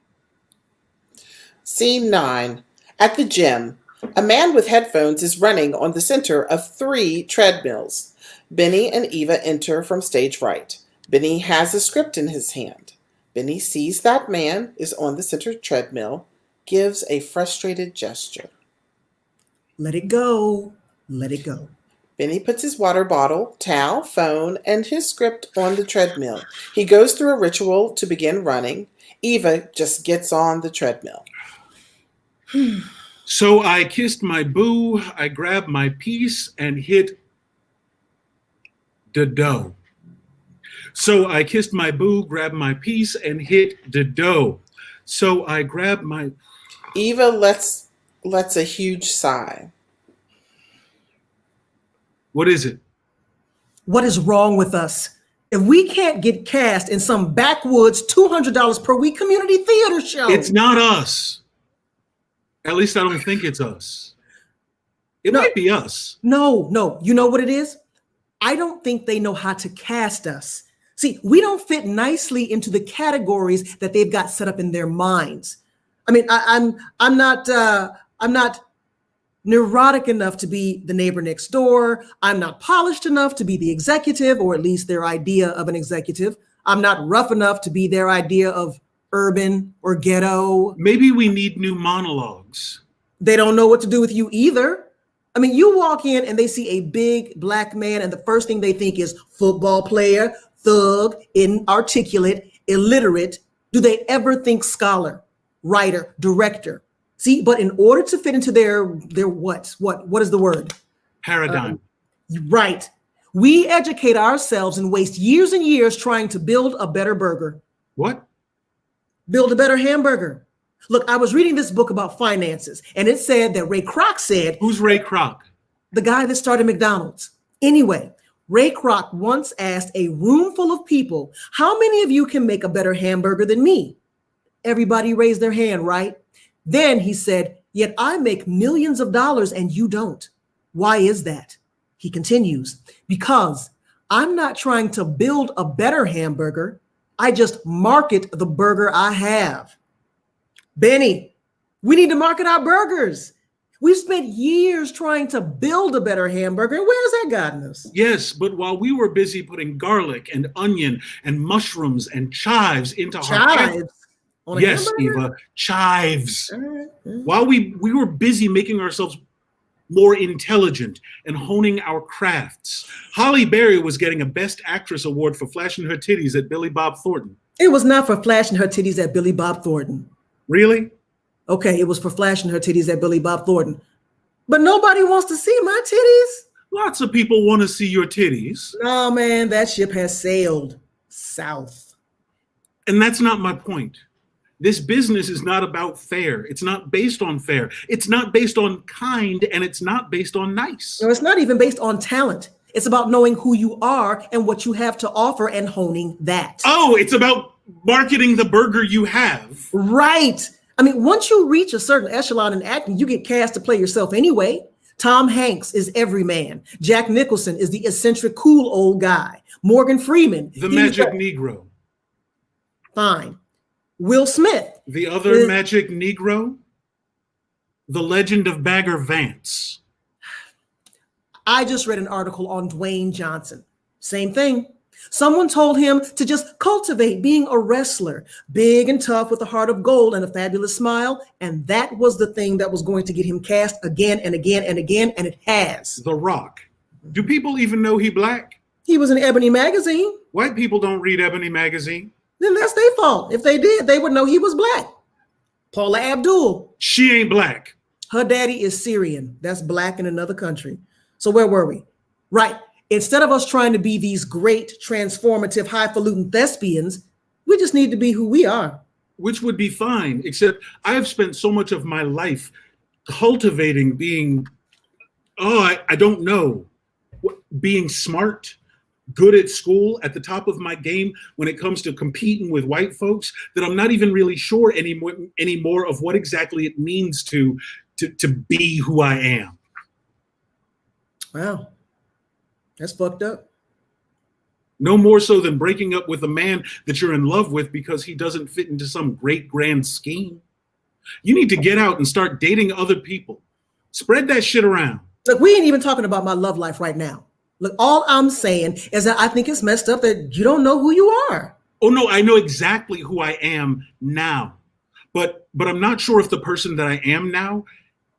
Scene 9. At the gym, a man with headphones is running on the center of 3 treadmills. Benny and Eva enter from stage right. Benny has a script in his hand. Benny sees that man is on the center treadmill, gives a frustrated gesture. Let it go. Let it go. Benny puts his water bottle, towel, phone, and his script on the treadmill. He goes through a ritual to begin running. Eva just gets on the treadmill. So I kissed my boo, I grabbed my piece and hit the dough. So I kissed my boo, grabbed my piece and hit the dough. So I grabbed my... Eva lets a huge sigh. What is it? What is wrong with us? If we can't get cast in some backwoods $200 per week community theater show. It's not us. At least I don't think it's us. It might be us. No. You know what it is? I don't think they know how to cast us. See, we don't fit nicely into the categories that they've got set up in their minds. I mean, I'm not neurotic enough to be the neighbor next door. I'm not polished enough to be the executive, or at least their idea of an executive. I'm not rough enough to be their idea of urban or ghetto. Maybe we need new monologues. They don't know what to do with you either. I mean, you walk in and they see a big black man, and the first thing they think is football player, thug, inarticulate, illiterate. Do they ever think scholar, writer, director? See, but in order to fit into their what is the word? Paradigm. Right. We educate ourselves and waste years and years trying to build a better burger. What? Build a better hamburger. Look, I was reading this book about finances, and it said that Ray Kroc said... Who's Ray Kroc? The guy that started McDonald's. Anyway, Ray Kroc once asked a room full of people, how many of you can make a better hamburger than me? Everybody raised their hand, right? Then he said, yet I make millions of dollars and you don't. Why is that? He continues, because I'm not trying to build a better hamburger. I just market the burger I have. Benny, we need to market our burgers. We've spent years trying to build a better hamburger. Where's that gotten us? Yes, but while we were busy putting garlic and onion and mushrooms and chives into Chives? On a yes, hamburger? Eva, chives. All right. While we were busy making ourselves more intelligent and honing our crafts, Halle Berry was getting a Best Actress award for flashing her titties at Billy Bob Thornton. It was not for flashing her titties at Billy Bob Thornton. Really? Okay, it was for flashing her titties at Billy Bob Thornton. But nobody wants to see my titties. Lots of people want to see your titties. No, man, that ship has sailed south. And that's not my point. This business is not about fair. It's not based on fair. It's not based on kind, and it's not based on nice. No, it's not even based on talent. It's about knowing who you are and what you have to offer and honing that. Oh, it's about marketing the burger you have. Right. I mean, once you reach a certain echelon in acting, you get cast to play yourself anyway. Tom Hanks is every man. Jack Nicholson is the eccentric, cool old guy. Morgan Freeman. The Magic Negro. Fine. Will Smith. The other Magic Negro. The Legend of Bagger Vance. I just read an article on Dwayne Johnson. Same thing. Someone told him to just cultivate being a wrestler, big and tough with a heart of gold and a fabulous smile. And that was the thing that was going to get him cast again and again and again. And it has. The Rock. Do people even know he black? He was in Ebony magazine. White people don't read Ebony magazine. Then that's their fault. If they did, they would know he was black. Paula Abdul. She ain't black. Her daddy is Syrian. That's black in another country. So where were we? Right. Instead of us trying to be these great, transformative, highfalutin thespians, we just need to be who we are. Which would be fine, except I have spent so much of my life cultivating being, I don't know, being smart, good at school, at the top of my game when it comes to competing with white folks, that I'm not even really sure anymore of what exactly it means to be who I am. Wow. That's fucked up. No more so than breaking up with a man that you're in love with because he doesn't fit into some great grand scheme. You need to get out and start dating other people. Spread that shit around. Look, we ain't even talking about my love life right now. Look, all I'm saying is that I think it's messed up that you don't know who you are. Oh no, I know exactly who I am now. But I'm not sure if the person that I am now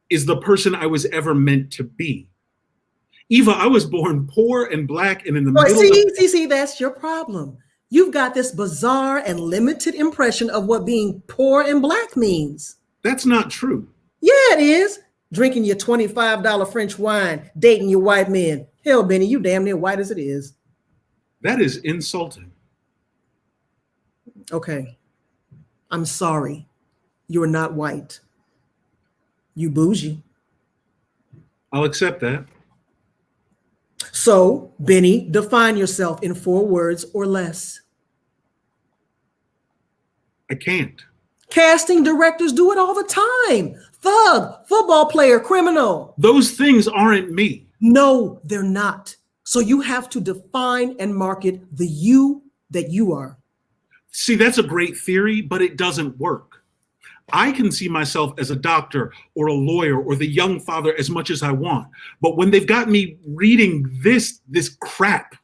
is the person I was ever meant to be. Eva, I was born poor and black and in the middle. See, that's your problem. You've got this bizarre and limited impression of what being poor and black means. That's not true. Yeah, it is. Drinking your $25 French wine, dating your white men. Hell, Benny, you damn near white as it is. That is insulting. Okay. I'm sorry. You're not white. You bougie. I'll accept that. So, Benny, define yourself in 4 words or less. I can't. Casting directors do it all the time. Thug, football player, criminal. Those things aren't me. No, they're not. So you have to define and market the you that you are. See, that's a great theory, but it doesn't work. I can see myself as a doctor or a lawyer or the young father as much as I want. But when they've got me reading this crap,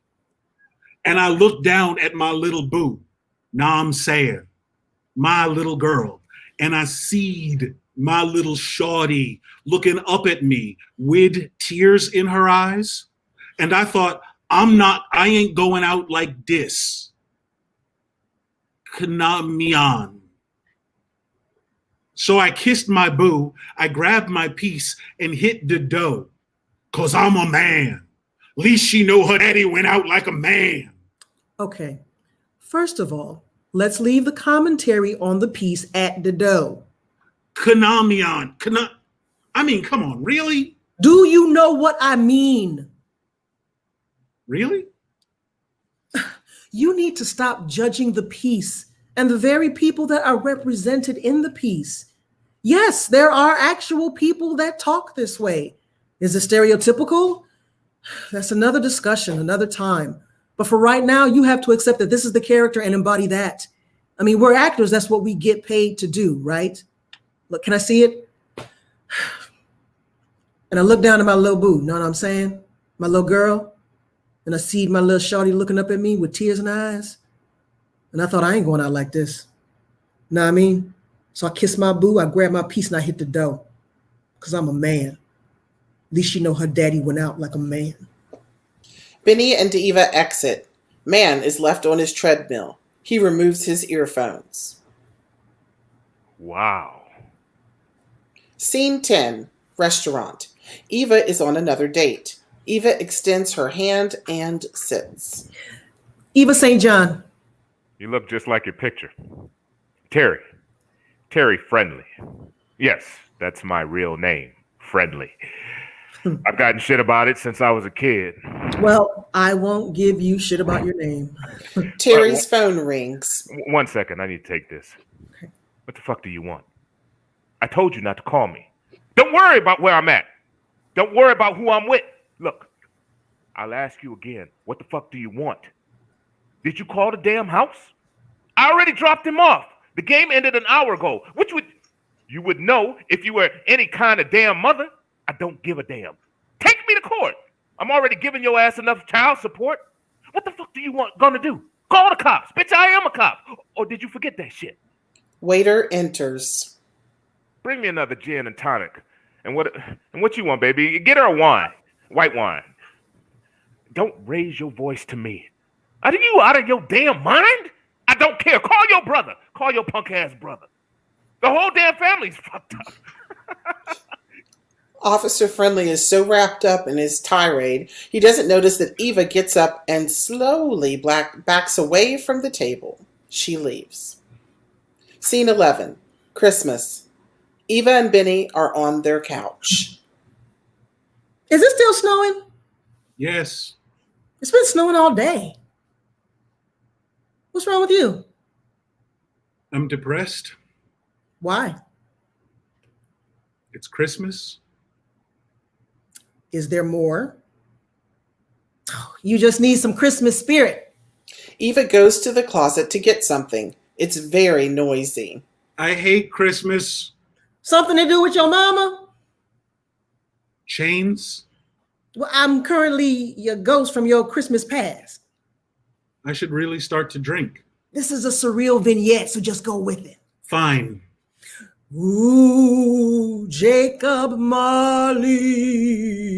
and I look down at my little boo, I'm saying, my little girl, and I seed my little shawty looking up at me with tears in her eyes. And I thought, I ain't going out like this. Kanamian. So I kissed my boo, I grabbed my piece and hit the dough. Cause I'm a man. Least she know her daddy went out like a man. Okay. First of all, let's leave the commentary on the piece at the dough. Kanamian. I mean, come on, really? Do you know what I mean? Really? You need to stop judging the piece and the very people that are represented in the piece. Yes, there are actual people that talk this way. Is it stereotypical? That's another discussion, another time. But for right now, you have to accept that this is the character and embody that. I mean, we're actors. That's what we get paid to do, right? Look, can I see it? And I look down at my little boo, you know what I'm saying? My little girl. And I see my little shawty looking up at me with tears in her eyes. And I thought, I ain't going out like this. Know what I mean? So I kissed my boo, I grabbed my piece and I hit the dough. Because I'm a man. At least she know her daddy went out like a man. Benny and Eva exit. Man is left on his treadmill. He removes his earphones. Wow. Scene 10, restaurant. Eva is on another date. Eva extends her hand and sits. Eva St. John. You look just like your picture. Terry. Terry Friendly. Yes, that's my real name. Friendly. I've gotten shit about it since I was a kid. Well, I won't give you shit about your name. Terry's phone rings. 1 second, I need to take this. Okay. What the fuck do you want? I told you not to call me. Don't worry about where I'm at. Don't worry about who I'm with. Look, I'll ask you again. What the fuck do you want? Did you call the damn house? I already dropped him off. The game ended an hour ago. You would know if you were any kind of damn mother. I don't give a damn. Take me to court. I'm already giving your ass enough child support. What the fuck do you want gonna do? Call the cops. Bitch, I am a cop. Or did you forget that shit? Waiter enters. Bring me another gin and tonic. And what you want, baby? Get her a wine. White wine. Don't raise your voice to me. Are you out of your damn mind? I don't care. Call your brother. Call your punk ass brother. The whole damn family's fucked up. Officer Friendly is so wrapped up in his tirade, he doesn't notice that Eva gets up and slowly backs away from the table. She leaves. Scene 11. Christmas. Eva and Benny are on their couch. Is it still snowing? Yes. It's been snowing all day. What's wrong with you? I'm depressed. Why? It's Christmas. Is there more? You just need some Christmas spirit. Eva goes to the closet to get something. It's very noisy. I hate Christmas. Something to do with your mama? Chains. Well, I'm currently your ghost from your Christmas past. I should really start to drink. This is a surreal vignette, so just go with it. Fine. Ooh, Jacob Marley.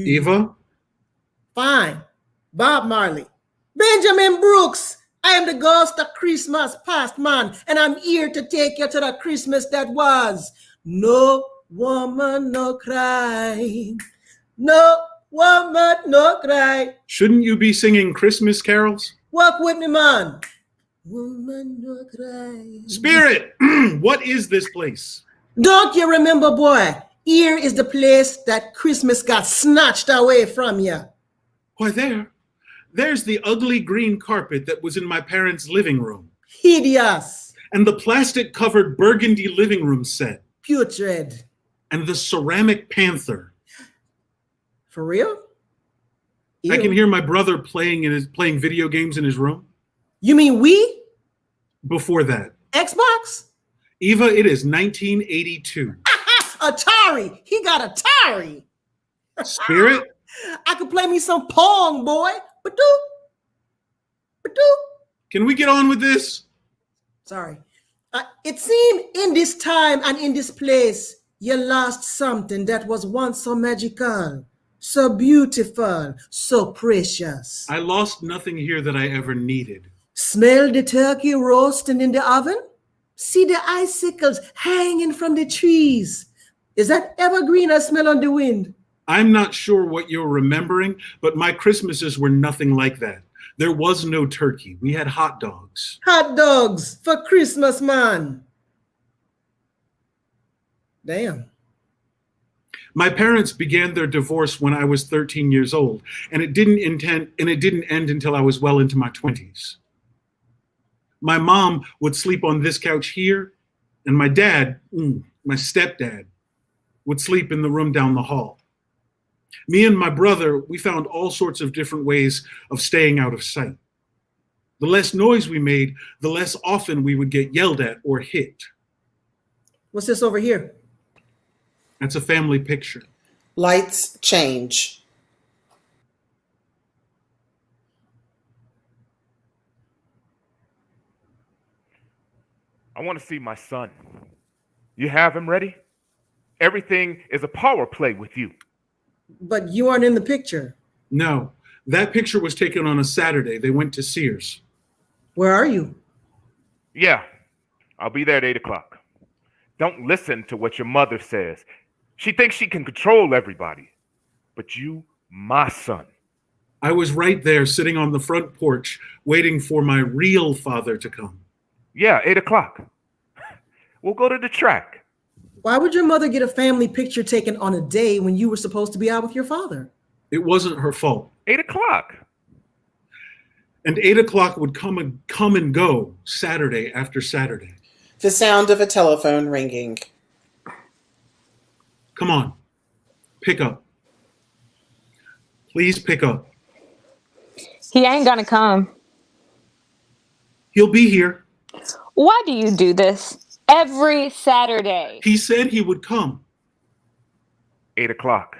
Eva? Fine. Bob Marley. Benjamin Brooks. I am the ghost of Christmas past, man, and I'm here to take you to the Christmas that was. No woman, no cry. No woman, no cry. Shouldn't you be singing Christmas carols? Walk with me, man. Woman, no cry. Spirit! What is this place? Don't you remember, boy? Here is the place that Christmas got snatched away from you. Why, there's the ugly green carpet that was in my parents' living room. Hideous. And the plastic-covered burgundy living room set. Putrid. And the ceramic panther. For real? I can hear my brother playing video games in his room. You mean we? Before that. Xbox? Eva, it is 1982. Atari. He got Atari. Spirit? I could play me some Pong, boy. Ba-doo. Ba-doo. Can we get on with this? Sorry. It seemed in this time and in this place, you lost something that was once so magical, so beautiful, so precious. I lost nothing here that I ever needed. Smell the turkey roasting in the oven? See the icicles hanging from the trees? Is that evergreen I smell on the wind? I'm not sure what you're remembering, but my Christmases were nothing like that. There was no turkey. We had hot dogs. Hot dogs for Christmas, man. Damn. My parents began their divorce when I was 13 years old, and it didn't end until I was well into my 20s. My mom would sleep on this couch here, and my dad, my stepdad, would sleep in the room down the hall. Me and my brother, we found all sorts of different ways of staying out of sight. The less noise we made, the less often we would get yelled at or hit. What's this over here? That's a family picture. Lights change. I want to see my son. You have him ready? Everything is a power play with you. But you aren't in the picture. No, that picture was taken on a Saturday. They went to Sears. Where are you? Yeah, I'll be there at 8 o'clock. Don't listen to what your mother says. She thinks she can control everybody. But you, my son. I was right there sitting on the front porch waiting for my real father to come. Yeah, 8 o'clock. We'll go to the track. Why would your mother get a family picture taken on a day when you were supposed to be out with your father? It wasn't her fault. 8 o'clock. And 8 o'clock would come and go Saturday after Saturday. The sound of a telephone ringing. Come on, pick up. Please pick up. He ain't gonna come. He'll be here. Why do you do this? Every Saturday. He said he would come. 8 o'clock.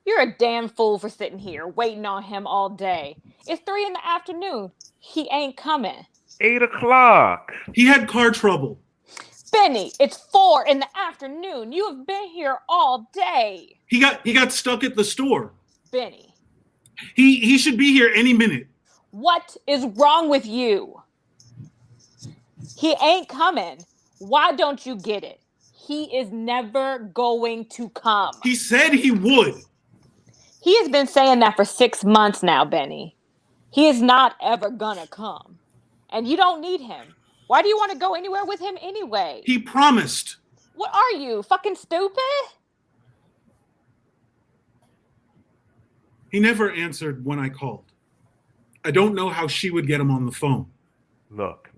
You're a damn fool for sitting here waiting on him all day. It's 3 in the afternoon. He ain't coming. 8 o'clock. He had car trouble. Benny, it's 4 in the afternoon. You have been here all day. He got stuck at the store. Benny. He should be here any minute. What is wrong with you? He ain't coming. Why don't you get it? He is never going to come. He said he would. He has been saying that for 6 months now, Benny. He is not ever gonna come. And you don't need him. Why do you want to go anywhere with him anyway? He promised. What are you, fucking stupid? He never answered when I called. I don't know how she would get him on the phone. Look,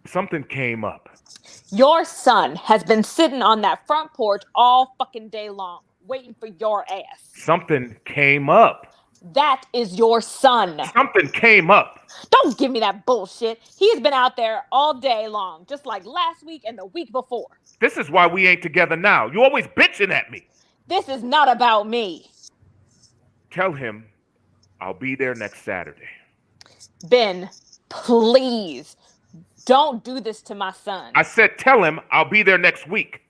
something came up. Your son has been sitting on that front porch all fucking day long, waiting for your ass. Something came up. That is your son. Something came up. Don't give me that bullshit. He has been out there all day long, just like last week and the week before. This is why we ain't together now. You always bitching at me. This is not about me. Tell him I'll be there next Saturday. Ben, please, don't do this to my son. I said tell him I'll be there next week.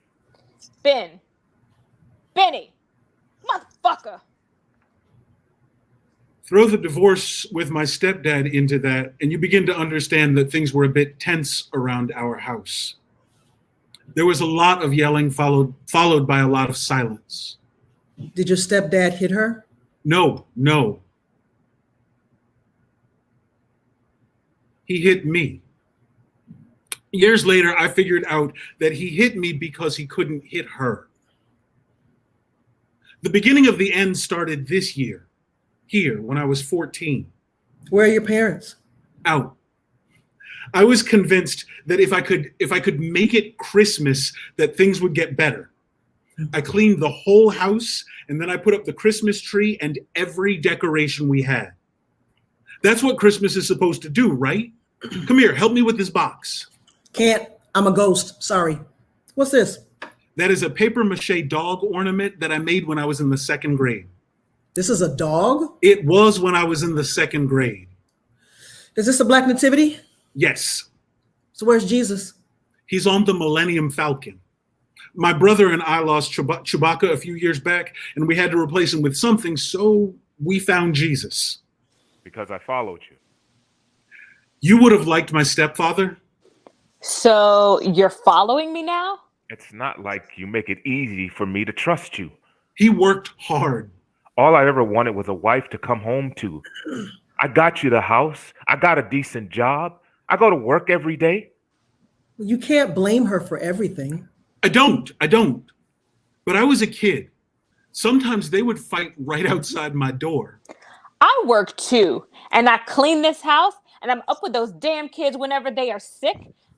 Benny, motherfucker. Throw the divorce with my stepdad into that, and you begin to understand that things were a bit tense around our house. There was a lot of yelling followed by a lot of silence. Did your stepdad hit her? No. He hit me. Years later, I figured out that he hit me because he couldn't hit her. The beginning of the end started this year, here, when I was 14. Where are your parents? Out. I was convinced that if I could make it Christmas, that things would get better. I cleaned the whole house, and then I put up the Christmas tree and every decoration we had. That's what Christmas is supposed to do, right? Come here, help me with this box. Can't. I'm a ghost. Sorry. What's this? That is a paper mache dog ornament that I made when I was in the 2nd grade. This is a dog? It was when I was in the 2nd grade. Is this a Black Nativity? Yes. So where's Jesus? He's on the Millennium Falcon. My brother and I lost Chewbacca a few years back, and we had to replace him with something, so we found Jesus. Because I followed you. You would have liked my stepfather? So you're following me now? It's not like you make it easy for me to trust you. He worked hard. All I ever wanted was a wife to come home to. I got you the house. I got a decent job. I go to work every day. You can't blame her for everything. I don't. But I was a kid. Sometimes they would fight right outside my door. I work too, and I clean this house, and I'm up with those damn kids whenever they are sick.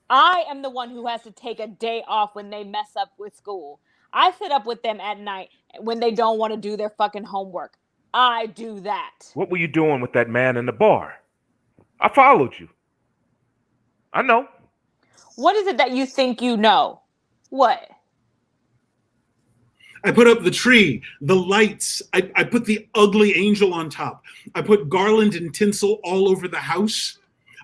I am the one who has to take a day off when they mess up with school. I sit up with them at night when they don't want to do their fucking homework. I do that. What were you doing with that man in the bar? I followed you. I know. What is it that you think you know? What? I put up the tree, the lights. I put the ugly angel on top. I put garland and tinsel all over the house.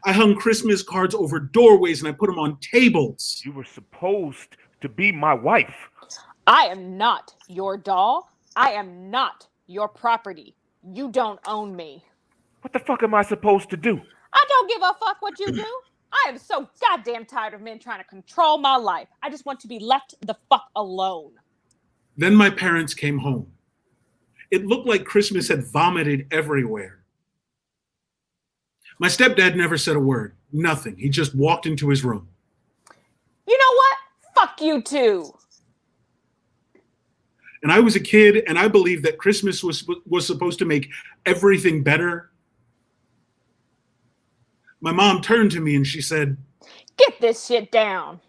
I hung Christmas cards over doorways and I put them on tables. You were supposed to be my wife. I am not your doll. I am not your property. You don't own me. What the fuck am I supposed to do? I don't give a fuck what you do. I am so goddamn tired of men trying to control my life. I just want to be left the fuck alone. Then my parents came home. It looked like Christmas had vomited everywhere. My stepdad never said a word, nothing. He just walked into his room. You know what? Fuck you too. And I was a kid, and I believed that Christmas was supposed to make everything better. My mom turned to me and she said, "Get this shit down."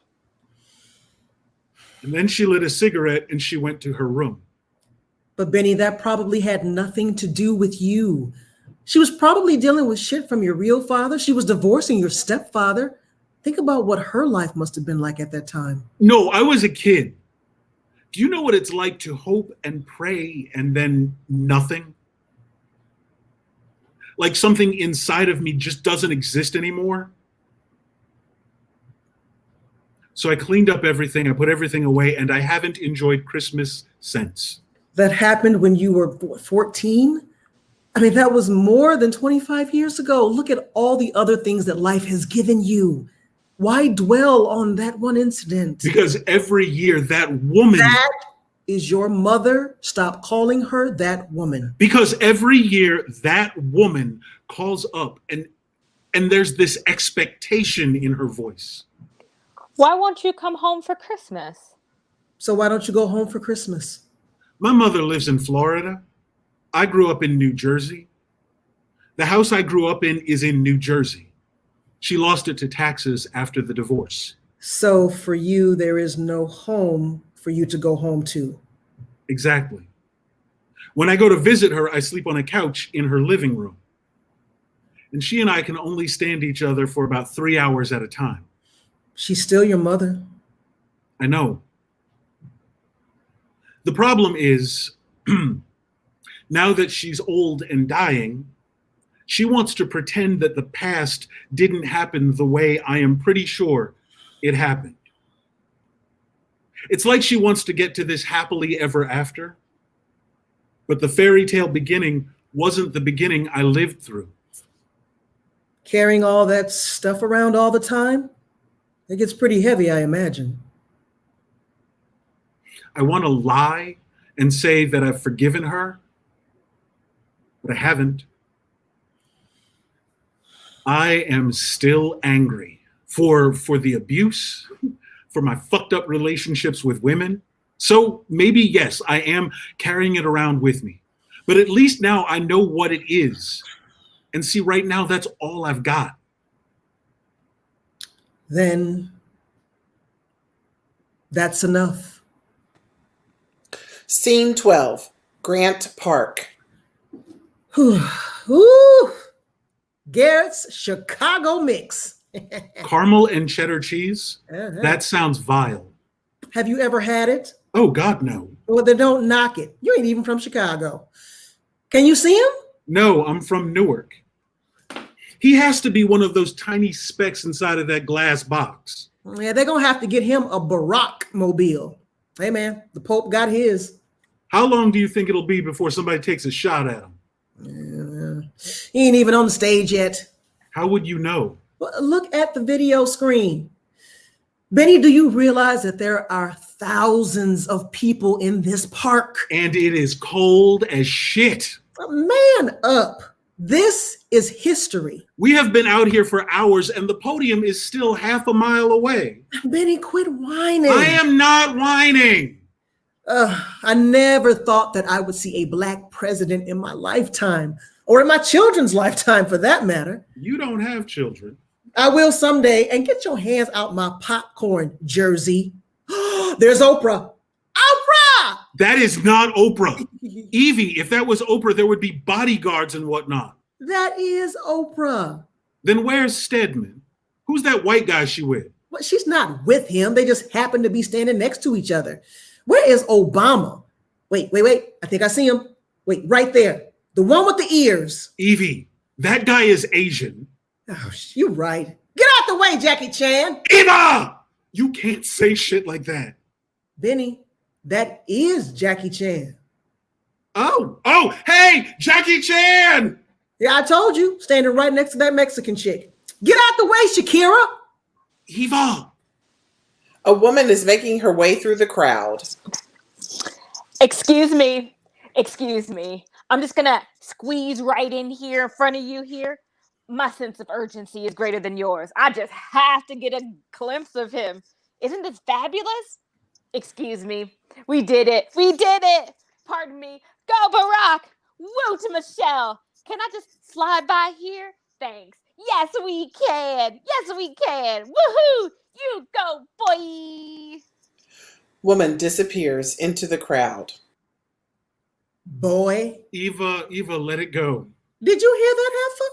And then she lit a cigarette and she went to her room. But Benny, that probably had nothing to do with you. She was probably dealing with shit from your real father. She was divorcing your stepfather. Think about what her life must have been like at that time. No, I was a kid. Do you know what it's like to hope and pray and then nothing? Like something inside of me just doesn't exist anymore. So I cleaned up everything, I put everything away, and I haven't enjoyed Christmas since. That happened when you were 14? I mean, that was more than 25 years ago. Look at all the other things that life has given you. Why dwell on that one incident? Because every year that woman... That is your mother. Stop calling her that woman. Because every year that woman calls up and there's this expectation in her voice. Why won't you come home for Christmas? So why don't you go home for Christmas? My mother lives in Florida. I grew up in New Jersey. The house I grew up in is in New Jersey. She lost it to taxes after the divorce. So for you, there is no home for you to go home to. Exactly. When I go to visit her, I sleep on a couch in her living room. And she and I can only stand each other for about 3 hours at a time. She's still your mother. I know. The problem is, now that she's old and dying, she wants to pretend that the past didn't happen the way I am pretty sure it happened. It's like she wants to get to this happily ever after, but the fairy tale beginning wasn't the beginning I lived through. Carrying all that stuff around all the time? It gets pretty heavy, I imagine. I want to lie and say that I've forgiven her, but I haven't. I am still angry for the abuse, for my fucked up relationships with women. So maybe, yes, I am carrying it around with me. But at least now I know what it is. And see, right now, that's all I've got. Then that's enough. Scene 12, Grant Park. Ooh, Garrett's Chicago mix. Caramel and cheddar cheese? Uh-huh. That sounds vile. Have you ever had it? Oh, God, no. Well, then don't knock it. You ain't even from Chicago. Can you see him? No, I'm from Newark. He has to be one of those tiny specks inside of that glass box. Yeah, they're going to have to get him a Barack mobile. Hey, man, the Pope got his. How long do you think it'll be before somebody takes a shot at him? He ain't even on the stage yet. How would you know? Well, look at the video screen. Benny, do you realize that there are thousands of people in this park? And it is cold as shit. Man up. This is history. We have been out here for hours and the podium is still half a mile away. Benny, quit whining. I am not whining. I never thought that I would see a Black president in my lifetime, or in my children's lifetime for that matter. You don't have children. I will someday. And get your hands out my popcorn, Jersey. There's Oprah. Oprah! That is not Oprah. Evie, if that was Oprah, there would be bodyguards and whatnot. That is Oprah. Then where's Stedman? Who's that white guy she with? Well, she's not with him. They just happen to be standing next to each other. Where is Obama? Wait. I think I see him. Wait, right there. The one with the ears. Evie, that guy is Asian. Oh, you're right. Get out the way, Jackie Chan. Eva! You can't say shit like that. Benny, that is Jackie Chan. Oh, hey, Jackie Chan! Yeah, I told you, standing right next to that Mexican chick. Get out the way, Shakira. Eva! A woman is making her way through the crowd. Excuse me. I'm just gonna squeeze right in here in front of you here. My sense of urgency is greater than yours. I just have to get a glimpse of him. Isn't this fabulous? Excuse me. We did it. Pardon me. Go, Barack. Woo to Michelle. Can I just slide by here? Thanks. Yes, we can. Woohoo! You go, boy. Woman disappears into the crowd. Boy. Eva, let it go. Did you hear that, Heifer?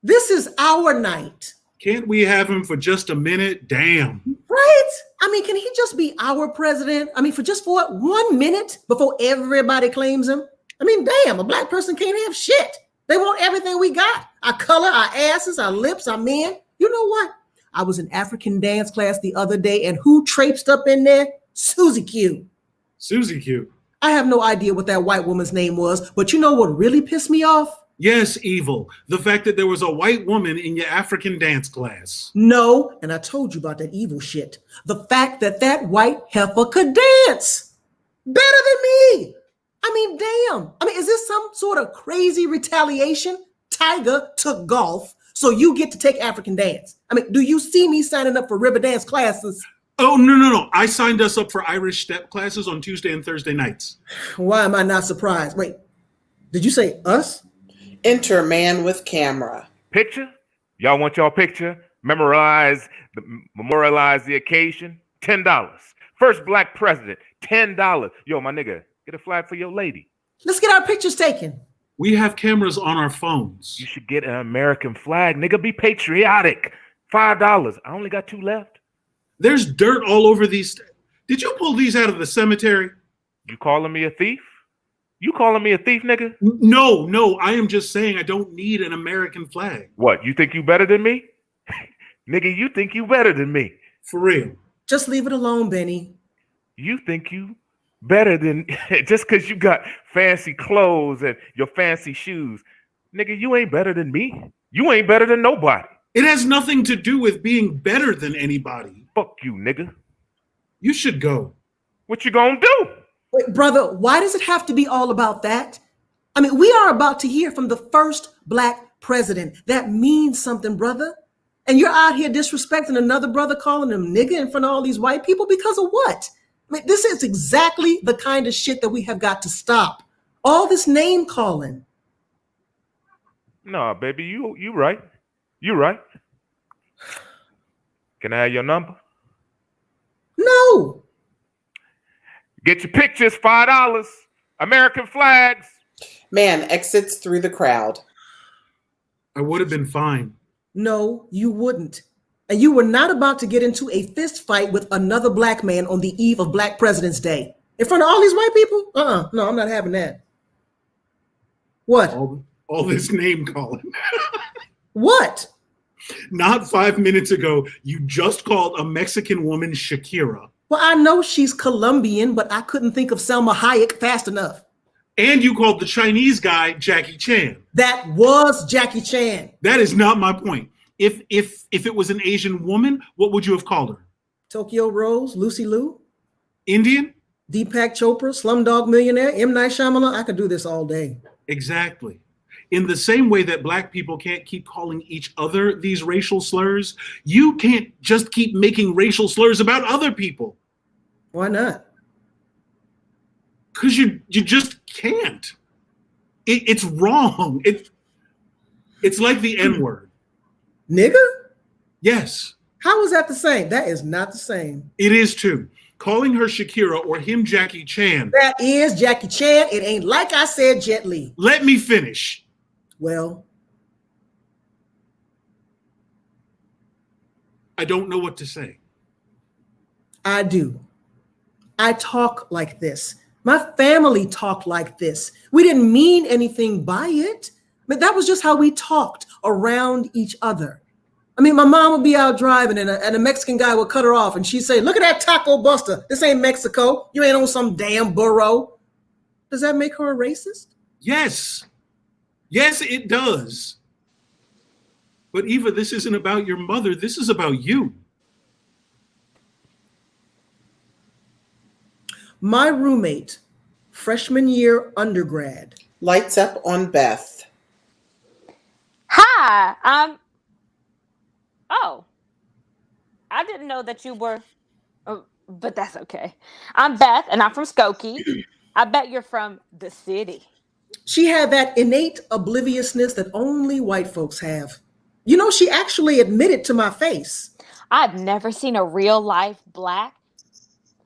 This is our night. Can't we have him for just a minute? Damn. Right? I mean, can he just be our president? I mean, for what, 1 minute before everybody claims him? I mean, damn, a black person can't have shit. They want everything we got. Our color, our asses, our lips, our men. You know what? I was in African dance class the other day, and who traipsed up in there? Susie Q. Susie Q. I have no idea what that white woman's name was, but you know what really pissed me off? Yes, evil. The fact that there was a white woman in your African dance class. No, and I told you about that evil shit. The fact that that white heifer could dance better than me. I mean, damn. I mean, is this some sort of crazy retaliation? Tiger took golf, so you get to take African dance. I mean, do you see me signing up for river dance classes? Oh, no. I signed us up for Irish step classes on Tuesday and Thursday nights. Why am I not surprised? Wait, did you say us? Enter man with camera. Picture? Y'all want y'all picture? Memorialize the occasion? $10. First black president, $10. Yo, my nigga, get a flag for your lady. Let's get our pictures taken. We have cameras on our phones. You should get an American flag. Nigga, be patriotic. $5. I only got 2 left. There's dirt all over these. Did you pull these out of the cemetery? You calling me a thief? You calling me a thief, nigga? No. I am just saying I don't need an American flag. What, you think you better than me? Nigga, you think you better than me. For real. Just leave it alone, Benny. You think you better than, just because you got fancy clothes and your fancy shoes. Nigga, you ain't better than me. You ain't better than nobody. It has nothing to do with being better than anybody. Fuck you, nigga. You should go. What you gonna do? Wait, brother, why does it have to be all about that? I mean, we are about to hear from the first black president. That means something, brother. And you're out here disrespecting another brother, calling him nigga in front of all these white people because of what? I mean, this is exactly the kind of shit that we have got to stop. All this name calling. Nah, baby, you right. You right. Can I have your number? No. Get your pictures, $5. American flags. Man exits through the crowd. I would have been fine. No, you wouldn't. And you were not about to get into a fist fight with another black man on the eve of Black President's Day. In front of all these white people? No, I'm not having that. What? All this name calling. What? Not 5 minutes ago, you just called a Mexican woman Shakira. Well, I know she's Colombian, but I couldn't think of Selma Hayek fast enough. And you called the Chinese guy Jackie Chan. That was Jackie Chan. That is not my point. If it was an Asian woman, what would you have called her? Tokyo Rose, Lucy Liu, Indian? Deepak Chopra, Slumdog Millionaire, M. Night Shyamalan. I could do this all day. Exactly. In the same way that black people can't keep calling each other these racial slurs, you can't just keep making racial slurs about other people. Why not? Because you just can't. It's wrong. It's like the N-word. Nigga? Yes. How is that the same? That is not the same. It is too. Calling her Shakira or him Jackie Chan. That is Jackie Chan. It ain't like I said Jet Li. Let me finish. Well, I don't know what to say. I do. I talk like this. My family talked like this. We didn't mean anything by it. But that was just how we talked around each other. I mean, my mom would be out driving and a Mexican guy would cut her off and she'd say, look at that Taco Buster. This ain't Mexico. You ain't on some damn burro. Does that make her a racist? Yes. Yes, it does. But Eva, this isn't about your mother. This is about you. My roommate, freshman year undergrad. Lights up on Beth. Hi, oh, I didn't know that you were, but that's okay. I'm Beth, and I'm from Skokie. I bet you're from the city. She had that innate obliviousness that only white folks have. You know, she actually admitted to my face. I've never seen a real life black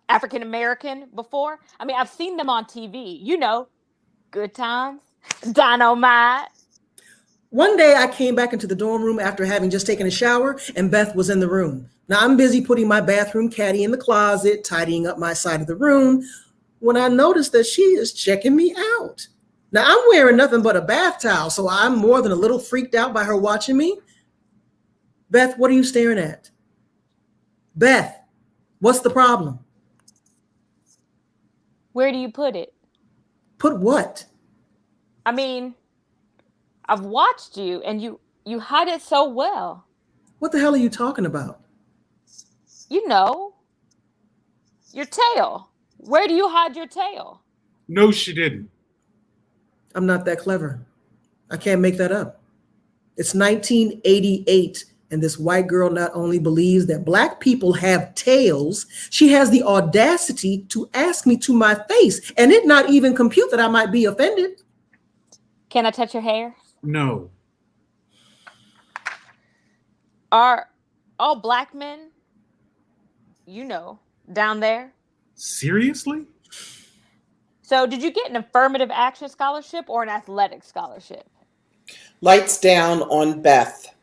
African American before. I mean, I've seen them on TV, you know, Good Times, Dynamite. One day I came back into the dorm room after having just taken a shower, and Beth was in the room. Now I'm busy putting my bathroom caddy in the closet, tidying up my side of the room, when I noticed that she is checking me out. Now I'm wearing nothing but a bath towel, so I'm more than a little freaked out by her watching me. Beth, what are you staring at? Beth, what's the problem? Where do you put it? Put what? I mean, I've watched you and you hide it so well. What the hell are you talking about? You know, your tail. Where do you hide your tail? No, she didn't. I'm not that clever. I can't make that up. It's 1988, and this white girl not only believes that Black people have tails, she has the audacity to ask me to my face, and it not even compute that I might be offended. Can I touch your hair? No. Are all Black men, down there? Seriously? So did you get an affirmative action scholarship or an athletic scholarship? Lights down on Beth.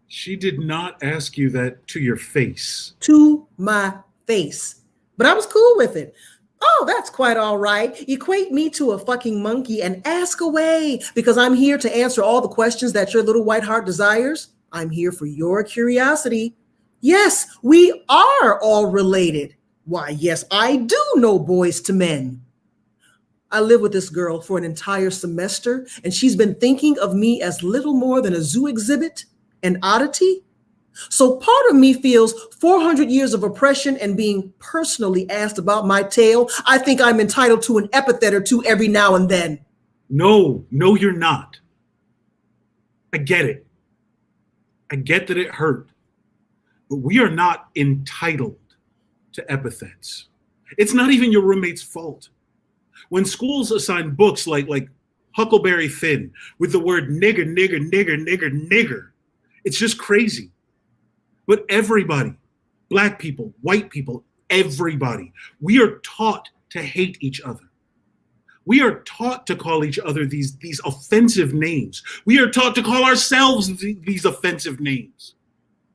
She did not ask you that to your face. To my face. But I was cool with it. Oh, that's quite all right. Equate me to a fucking monkey and ask away, because I'm here to answer all the questions that your little white heart desires. I'm here for your curiosity. Yes, we are all related. Why, yes, I do know boys to men. I lived with this girl for an entire semester, and she's been thinking of me as little more than a zoo exhibit, an oddity. So part of me feels 400 years of oppression and being personally asked about my tail. I think I'm entitled to an epithet or two every now and then. No, you're not. I get it. I get that it hurt. But we are not entitled to epithets. It's not even your roommate's fault. When schools assign books like Huckleberry Finn with the word nigger, it's just crazy. But everybody, Black people, white people, everybody, we are taught to hate each other. We are taught to call each other these offensive names. We are taught to call ourselves these offensive names.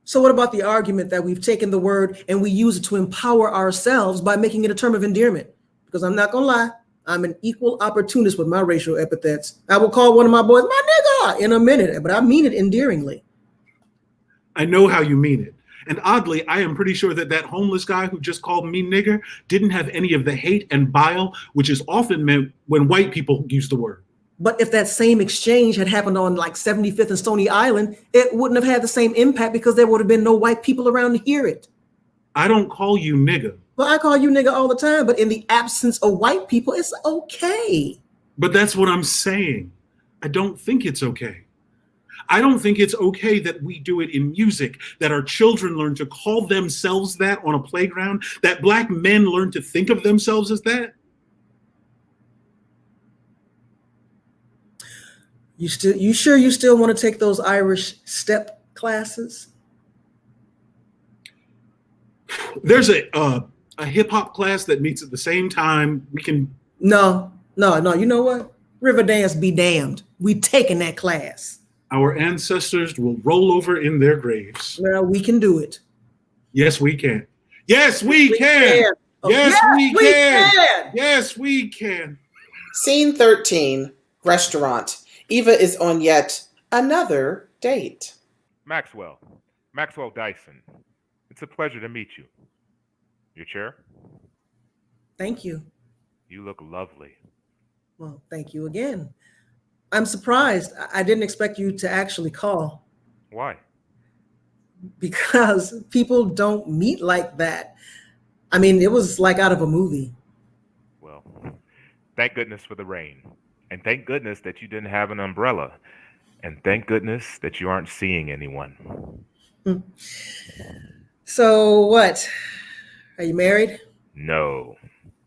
So what about the argument that we've taken the word and we use it to empower ourselves by making it a term of endearment? Because I'm not gonna lie, I'm an equal opportunist with my racial epithets. I will call one of my boys my nigga in a minute, but I mean it endearingly. I know how you mean it. And oddly, I am pretty sure that homeless guy who just called me nigger didn't have any of the hate and bile, which is often meant when white people use the word. But if that same exchange had happened on like 75th and Stony Island, it wouldn't have had the same impact because there would have been no white people around to hear it. I don't call you nigger. Well, I call you nigga all the time, but in the absence of white people, it's okay. But that's what I'm saying. I don't think it's okay. I don't think it's okay that we do it in music, that our children learn to call themselves that on a playground, that Black men learn to think of themselves as that. You sure you still want to take those Irish step classes? There's a hip hop class that meets at the same time. We can. No. You know what? Riverdance be damned. We taking that class. Our ancestors will roll over in their graves. Well, we can do it. Yes, we can. Yes, we can. Oh, yes, we can. can. Yes, we can. Scene 13, restaurant. Eva is on yet another date. Maxwell Dyson. It's a pleasure to meet you. Your chair? Thank you. You look lovely. Well, thank you again. I'm surprised. I didn't expect you to actually call. Why? Because people don't meet like that. I mean, it was like out of a movie. Well, thank goodness for the rain. And thank goodness that you didn't have an umbrella. And thank goodness that you aren't seeing anyone. So what? Are you married? No.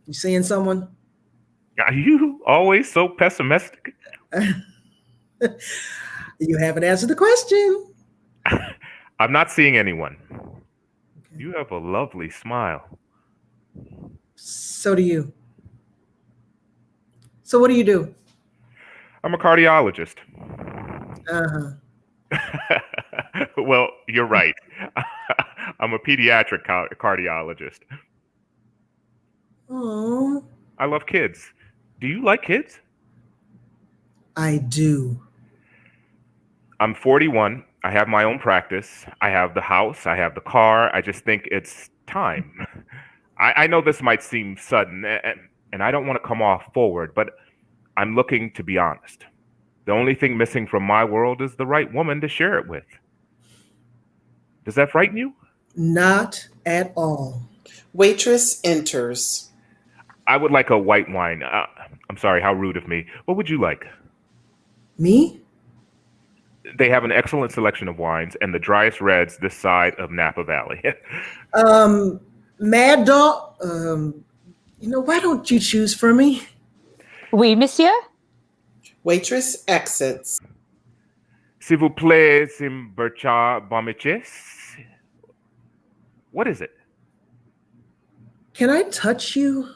You seeing someone? Are you always so pessimistic? You haven't answered the question. I'm not seeing anyone. Okay. You have a lovely smile. So do you. So what do you do? I'm a cardiologist. Uh-huh. Well, you're right. I'm a pediatric cardiologist. Oh, I love kids. Do you like kids? I do. I'm 41. I have my own practice. I have the house. I have the car. I just think it's time. I know this might seem sudden, and I don't want to come off forward, but I'm looking to be honest. The only thing missing from my world is the right woman to share it with. Does that frighten you? Not at all. Waitress enters. I would like a white wine. I'm sorry, how rude of me. What would you like? Me? They have an excellent selection of wines and the driest reds this side of Napa Valley. Mad Dog. Why don't you choose for me? Oui, monsieur. Waitress exits. S'il vous plaît, Simbercha Bomiches. What is it? Can I touch you?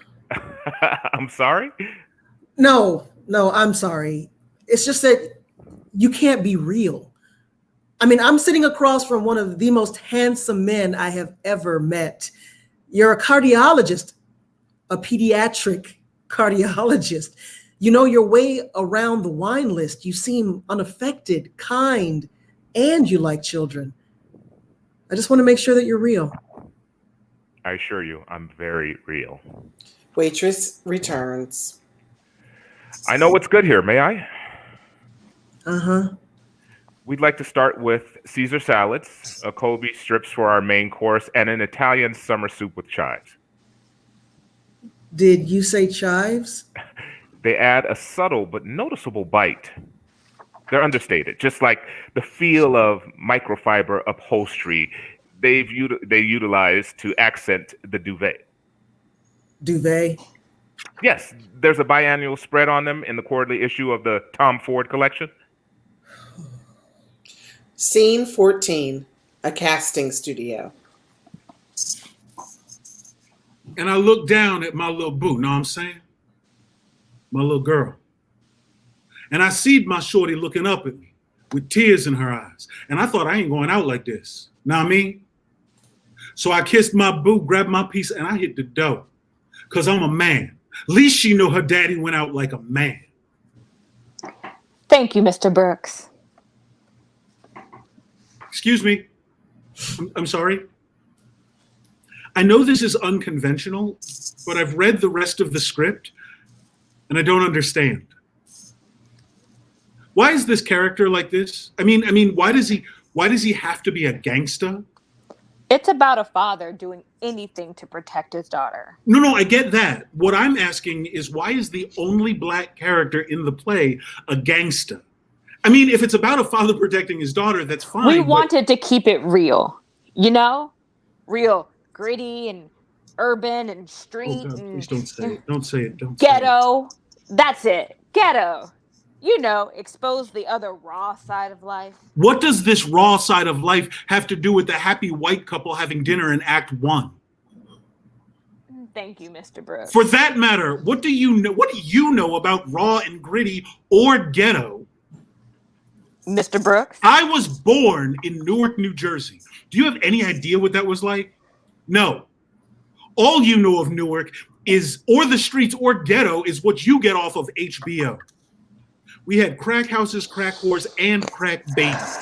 I'm sorry? No, I'm sorry. It's just that you can't be real. I mean, I'm sitting across from one of the most handsome men I have ever met. You're a cardiologist, a pediatric cardiologist. You know your way around the wine list. You seem unaffected, kind, and you like children. I just want to make sure that you're real. I assure you, I'm very real. Waitress returns. I know what's good here, may I? Uh-huh. We'd like to start with Caesar salads, a Kobe strips for our main course, and an Italian summer soup with chives. Did you say chives? They add a subtle but noticeable bite. They're understated, just like the feel of microfiber upholstery they utilize to accent the duvet. Duvet? Yes, there's a biannual spread on them in the quarterly issue of the Tom Ford collection. Scene 14, a casting studio. And I look down at my little boo, know what I'm saying? My little girl. And I see my shorty looking up at me with tears in her eyes. And I thought I ain't going out like this. Know what I mean? So I kissed my boo, grabbed my piece, and I hit the dough. Because I'm a man. At least she know her daddy went out like a man. Thank you, Mr. Brooks. Excuse me. I'm sorry. I know this is unconventional, but I've read the rest of the script and I don't understand. Why is this character like this? I mean, why does he have to be a gangster? It's about a father doing anything to protect his daughter. No, I get that. What I'm asking is why is the only black character in the play a gangster? I mean, if it's about a father protecting his daughter, that's fine. We wanted to keep it real, real, gritty and urban and street. Oh God, and please don't say it. Don't say it. Don't ghetto. That's it. Ghetto. Expose the other raw side of life. What does this raw side of life have to do with the happy white couple having dinner in Act 1? Thank you, Mr. Brooks. For that matter, what do you know? What do you know about raw and gritty or ghetto? Mr. Brooks? I was born in Newark, New Jersey. Do you have any idea what that was like? No. All you know of Newark is, or the streets or ghetto, is what you get off of HBO. We had crack houses, crack whores, and crack babies.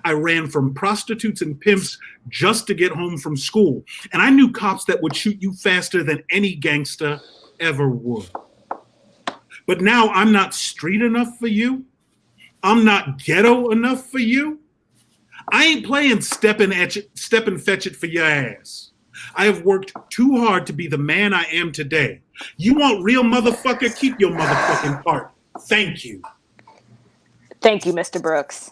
I ran from prostitutes and pimps just to get home from school. And I knew cops that would shoot you faster than any gangster ever would. But now I'm not street enough for you. I'm not ghetto enough for you. I ain't playing step and fetch it for your ass. I have worked too hard to be the man I am today. You want real motherfucker? Keep your motherfucking part. Thank you. Thank you, Mr. Brooks.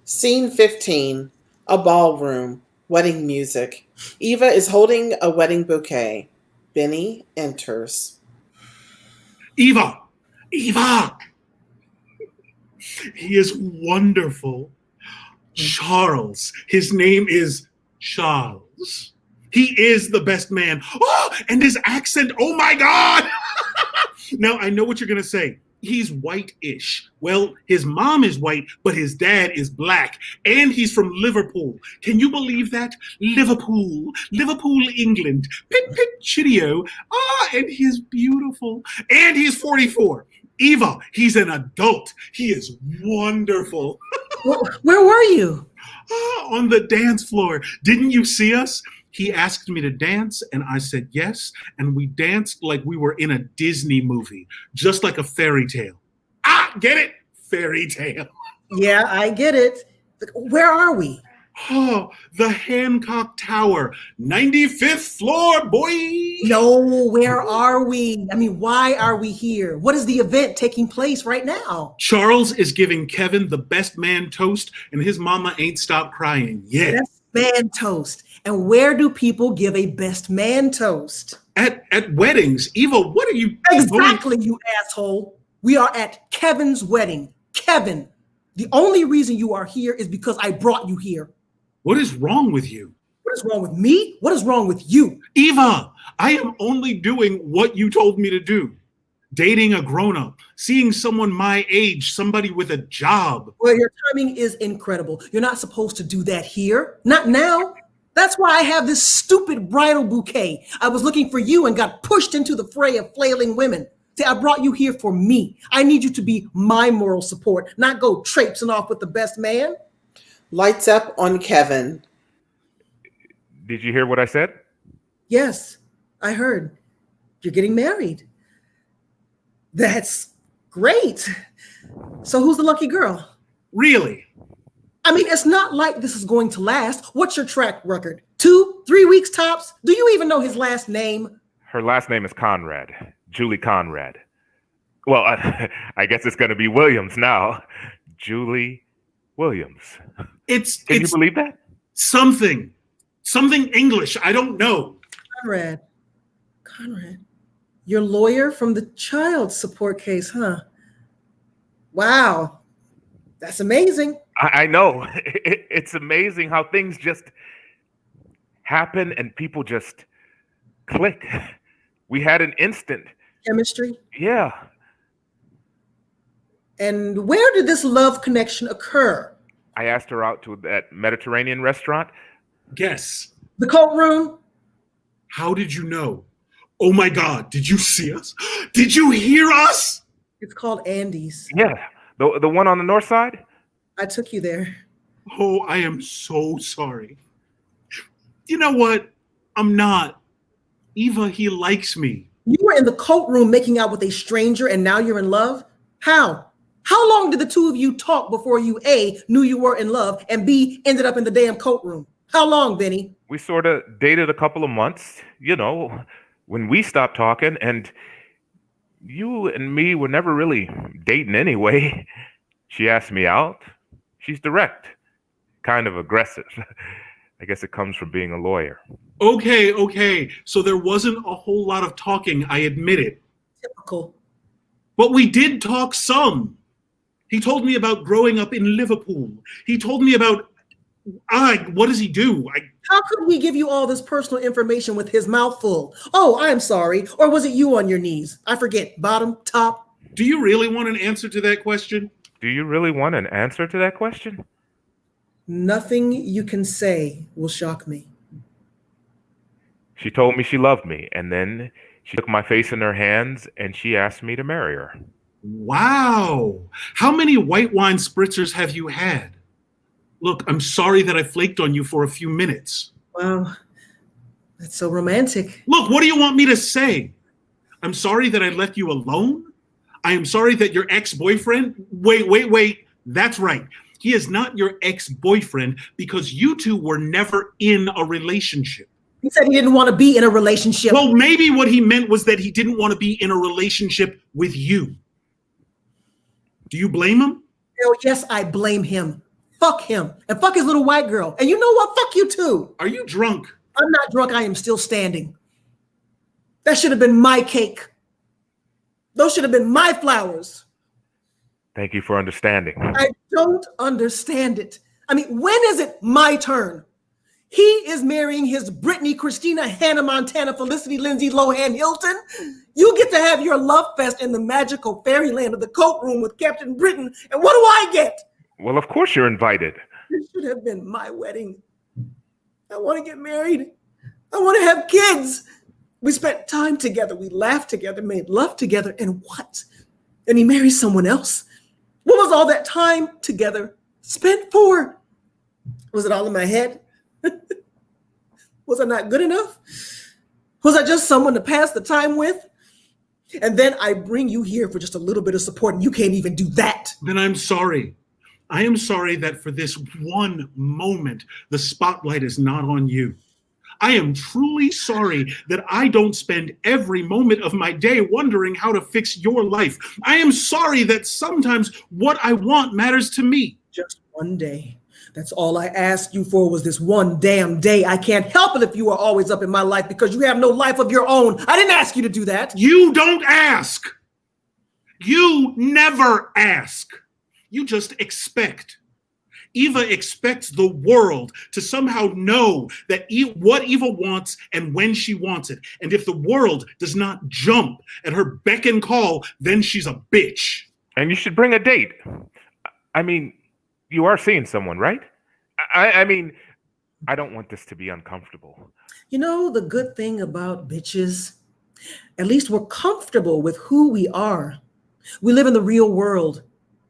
Scene 15, a ballroom, wedding music. Eva is holding a wedding bouquet. Benny enters. Eva! He is wonderful. Charles. His name is Charles. He is the best man. Oh, and his accent, oh my God! Now, I know what you're going to say. he's white-ish. Well, his mom is white, but his dad is black, and he's from Liverpool. Can you believe that? Liverpool, England. Pit pit chitio. And he's beautiful, and he's 44. Eva, he's an adult. He is wonderful. Where were you? On the dance floor. Didn't you see us? He asked me to dance, and I said yes, and we danced like we were in a Disney movie, just like a fairy tale. Get it? Fairy tale. Yeah, I get it. Where are we? Oh, the Hancock Tower, 95th floor, boy. No, where are we? I mean, why are we here? What is the event taking place right now? Charles is giving Kevin the best man toast, and his mama ain't stopped crying yet. Best man toast. And where do people give a best man toast? At weddings. Eva, what are you Exactly, you asshole. We are at Kevin's wedding. Kevin, the only reason you are here is because I brought you here. What is wrong with you? What is wrong with me? What is wrong with you? Eva, I am only doing what you told me to do. Dating a grown-up, seeing someone my age, somebody with a job. Well, your timing is incredible. You're not supposed to do that here. Not now. That's why I have this stupid bridal bouquet. I was looking for you and got pushed into the fray of flailing women. See, I brought you here for me. I need you to be my moral support, not go traipsing off with the best man. Lights up on Kevin. Did you hear what I said? Yes, I heard. You're getting married. That's great. So who's the lucky girl? Really? I mean, it's not like this is going to last. What's your track record? 2, 3 weeks tops? Do you even know his last name? Her last name is Conrad. Julie Conrad. Well, I guess it's going to be Williams now. Julie Williams. Can you believe that? Something English. I don't know. Conrad, your lawyer from the child support case, huh? Wow, that's amazing. I know. It's amazing how things just happen and people just click. We had an instant Chemistry. Yeah. And where did this love connection occur? I asked her out to that Mediterranean restaurant. Guess. The coat room? How did you know? Oh my God, did you see us? Did you hear us? It's called Andy's. Yeah. The one on the north side? I took you there. Oh, I am so sorry. You know what? I'm not. Eva, he likes me. You were in the coat room making out with a stranger and now you're in love? How? How long did the two of you talk before you A, knew you were in love, and B, ended up in the damn coat room? How long, Benny? We sort of dated a couple of months, when we stopped talking, and you and me were never really dating anyway. She asked me out. She's direct, kind of aggressive. I guess it comes from being a lawyer. Okay. So there wasn't a whole lot of talking, I admit it. Typical. But we did talk some. He told me about growing up in Liverpool. He told me about, what does he do? How could we give you all this personal information with his mouth full? Oh, I'm sorry. Or was it you on your knees? I forget. Bottom, top? Do you really want an answer to that question? Do you really want an answer to that question? Nothing you can say will shock me. She told me she loved me, and then she took my face in her hands and she asked me to marry her. Wow. How many white wine spritzers have you had? Look, I'm sorry that I flaked on you for a few minutes. Wow. That's so romantic. Look, what do you want me to say? I'm sorry that I left you alone? I am sorry that your ex-boyfriend... Wait. That's right. He is not your ex-boyfriend because you two were never in a relationship. He said he didn't want to be in a relationship. Well, maybe what he meant was that he didn't want to be in a relationship with you. Do you blame him? Hell yes, I blame him. Fuck him. And fuck his little white girl. And you know what? Fuck you too. Are you drunk? I'm not drunk. I am still standing. That should have been my cake. Those should have been my flowers. Thank you for understanding. I don't understand it. I mean, when is it my turn? He is marrying his Brittany, Christina, Hannah Montana, Felicity, Lindsay, Lohan, Hilton. You get to have your love fest in the magical fairyland of the coat room with Captain Britain. And what do I get? Well, of course you're invited. It should have been my wedding. I want to get married. I want to have kids. We spent time together. We laughed together, made love together. And what? And he marries someone else? What was all that time together spent for? Was it all in my head? Was I not good enough? Was I just someone to pass the time with? And then I bring you here for just a little bit of support and you can't even do that. Then I'm sorry. I am sorry that for this one moment, the spotlight is not on you. I am truly sorry that I don't spend every moment of my day wondering how to fix your life. I am sorry that sometimes what I want matters to me. Just one day. That's all I asked you for was this one damn day. I can't help it if you are always up in my life because you have no life of your own. I didn't ask you to do that. You don't ask. You never ask. You just expect. Eva expects the world to somehow know that what Eva wants and when she wants it. And if the world does not jump at her beck and call, then she's a bitch. And you should bring a date. I mean, you are seeing someone, right? I mean, I don't want this to be uncomfortable. You know, the good thing about bitches, at least we're comfortable with who we are. We live in the real world.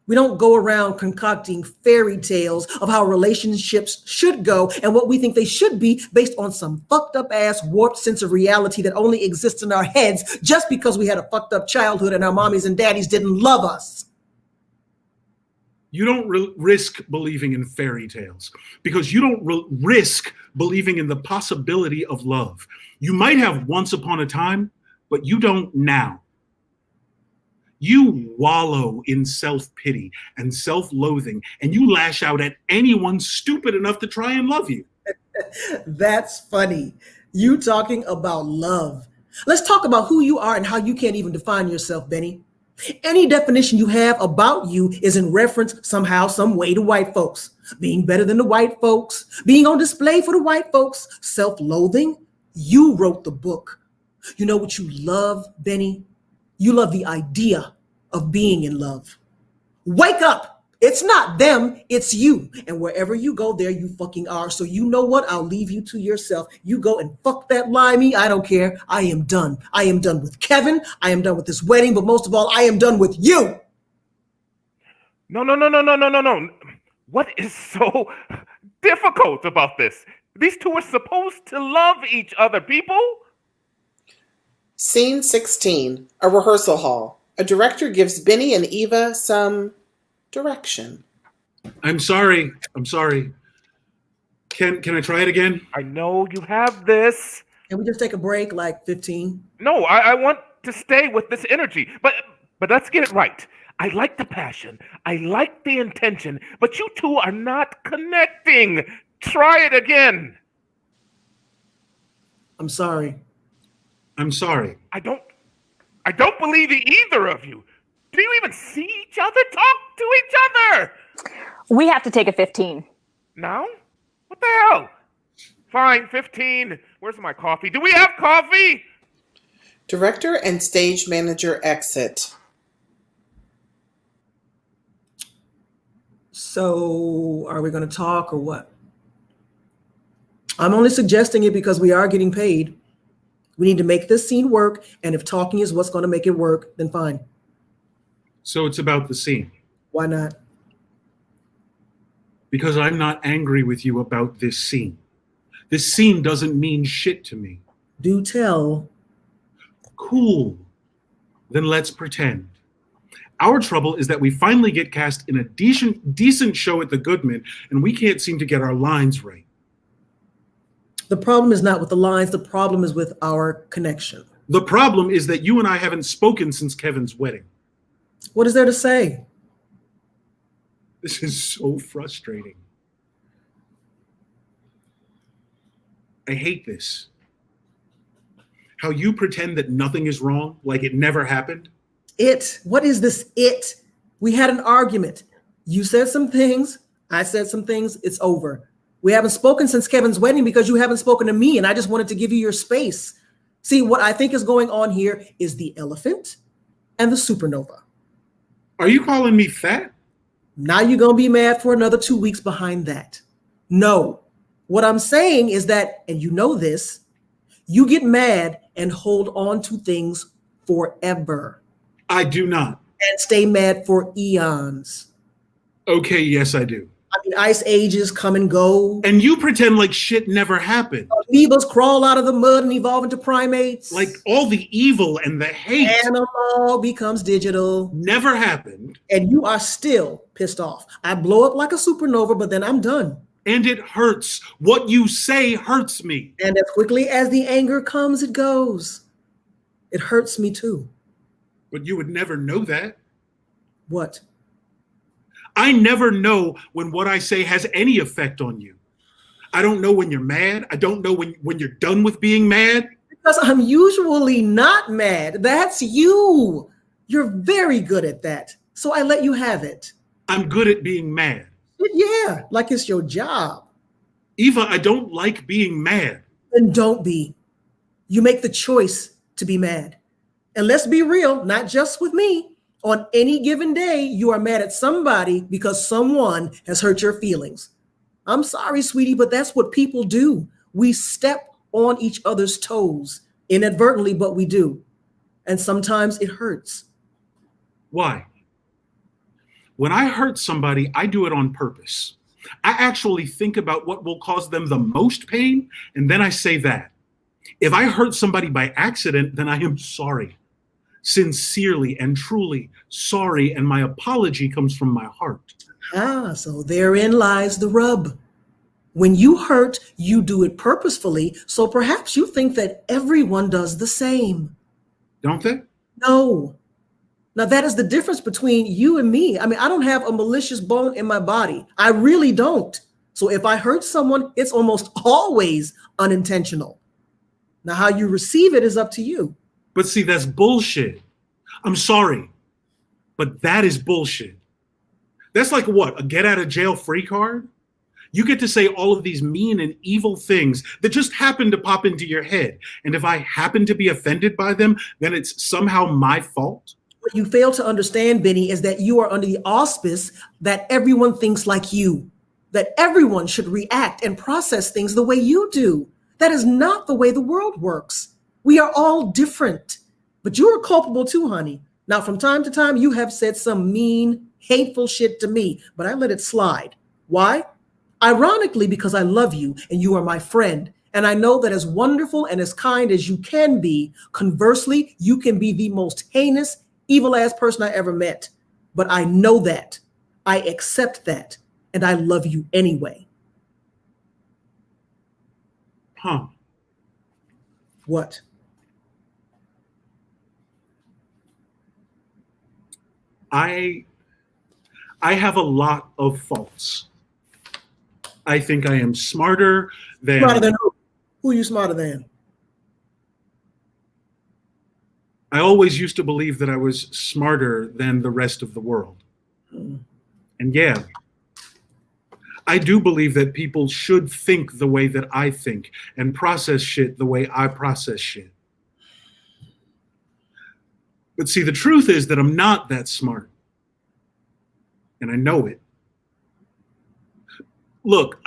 We don't go around concocting fairy tales of how relationships should go and what we think they should be based on some fucked up ass warped sense of reality that only exists in our heads just because we had a fucked up childhood and our mommies and daddies didn't love us. You don't risk believing in fairy tales because you don't risk believing in the possibility of love. You might have once upon a time, but you don't now. You wallow in self-pity and self-loathing, and you lash out at anyone stupid enough to try and love you. That's funny. You talking about love. Let's talk about who you are and how you can't even define yourself, Benny. Any definition you have about you is in reference somehow, some way to white folks. Being better than the white folks, being on display for the white folks, self-loathing. You wrote the book. You know what you love, Benny? You love the idea of being in love. Wake up. It's not them, it's you. And wherever you go, there you fucking are. So you know what? I'll leave you to yourself. You go and fuck that limey. I don't care. I am done. I am done with Kevin. I am done with this wedding. But most of all, I am done with you. No. What is so difficult about this? These two are supposed to love each other, people. Scene 16, a rehearsal hall. A director gives Benny and Eva some direction. I'm sorry. Can I try it again? I know you have this. Can we just take a break, like 15? No, I want to stay with this energy. But let's get it right. I like the passion. I like the intention. But you two are not connecting. Try it again. I'm sorry. I'm sorry. I don't believe either of you. Do you even see each other? Talk to each other. We have to take a 15. Now? What the hell? Fine, 15. Where's my coffee? Do we have coffee? Director and stage manager exit. So are we going to talk or what? I'm only suggesting it because we are getting paid. We need to make this scene work. And if talking is what's going to make it work, then fine. So it's about the scene. Why not? Because I'm not angry with you about this scene. This scene doesn't mean shit to me. Do tell. Cool. Then let's pretend. Our trouble is that we finally get cast in a decent show at the Goodman, and we can't seem to get our lines right. The problem is not with the lines. The problem is with our connection. The problem is that you and I haven't spoken since Kevin's wedding. What is there to say? This is so frustrating. I hate this. How you pretend that nothing is wrong, like it never happened. What is this We had an argument. You said some things. I said some things. It's over. We haven't spoken since Kevin's wedding because you haven't spoken to me, and I just wanted to give you your space. See, what I think is going on here is the elephant and the supernova. Are you calling me fat? Now you're going to be mad for another 2 weeks behind that. No. What I'm saying is that, and you know this, you get mad and hold on to things forever. I do not. And stay mad for eons. Okay, yes, I do. I mean, ice ages come and go. And you pretend like shit never happened. Amoebas crawl out of the mud and evolve into primates. Like all the evil and the hate. Analog becomes digital. Never happened. And you are still pissed off. I blow up like a supernova, but then I'm done. And it hurts. What you say hurts me. And as quickly as the anger comes, it goes. It hurts me too. But you would never know that. What? I never know when what I say has any effect on you. I don't know when you're mad. I don't know when you're done with being mad. Because I'm usually not mad. That's you. You're very good at that. So I let you have it. I'm good at being mad. Yeah, like it's your job. Eva, I don't like being mad. Then don't be. You make the choice to be mad. And let's be real, not just with me. On any given day, you are mad at somebody because someone has hurt your feelings. I'm sorry, sweetie, but that's what people do. We step on each other's toes inadvertently, but we do. And sometimes it hurts. Why? When I hurt somebody, I do it on purpose. I actually think about what will cause them the most pain, and then I say that. If I hurt somebody by accident, then I am sorry. Sincerely and truly sorry, and my apology comes from my heart. So therein lies the rub. When you hurt, you do it purposefully, so perhaps you think that everyone does the same. Don't they? No. Now that is the difference between you and me. I mean, I don't have a malicious bone in my body. I really don't. So if I hurt someone, it's almost always unintentional. Now how you receive it is up to you. But see, that's bullshit. I'm sorry, but that is bullshit. That's like what, a get out of jail free card? You get to say all of these mean and evil things that just happen to pop into your head. And if I happen to be offended by them, then it's somehow my fault. What you fail to understand, Benny, is that you are under the auspice that everyone thinks like you, that everyone should react and process things the way you do. That is not the way the world works. We are all different, but you are culpable too, honey. Now, from time to time, you have said some mean, hateful shit to me, but I let it slide. Why? Ironically, because I love you and you are my friend. And I know that as wonderful and as kind as you can be, conversely, you can be the most heinous, evil-ass person I ever met. But I know that. I accept that. And I love you anyway. Huh. What? I have a lot of faults. I think I am smarter than... Smarter than who? Who are you smarter than? I always used to believe that I was smarter than the rest of the world. And yeah, I do believe that people should think the way that I think and process shit the way I process shit. But see, the truth is that I'm not that smart. And I know it. Look,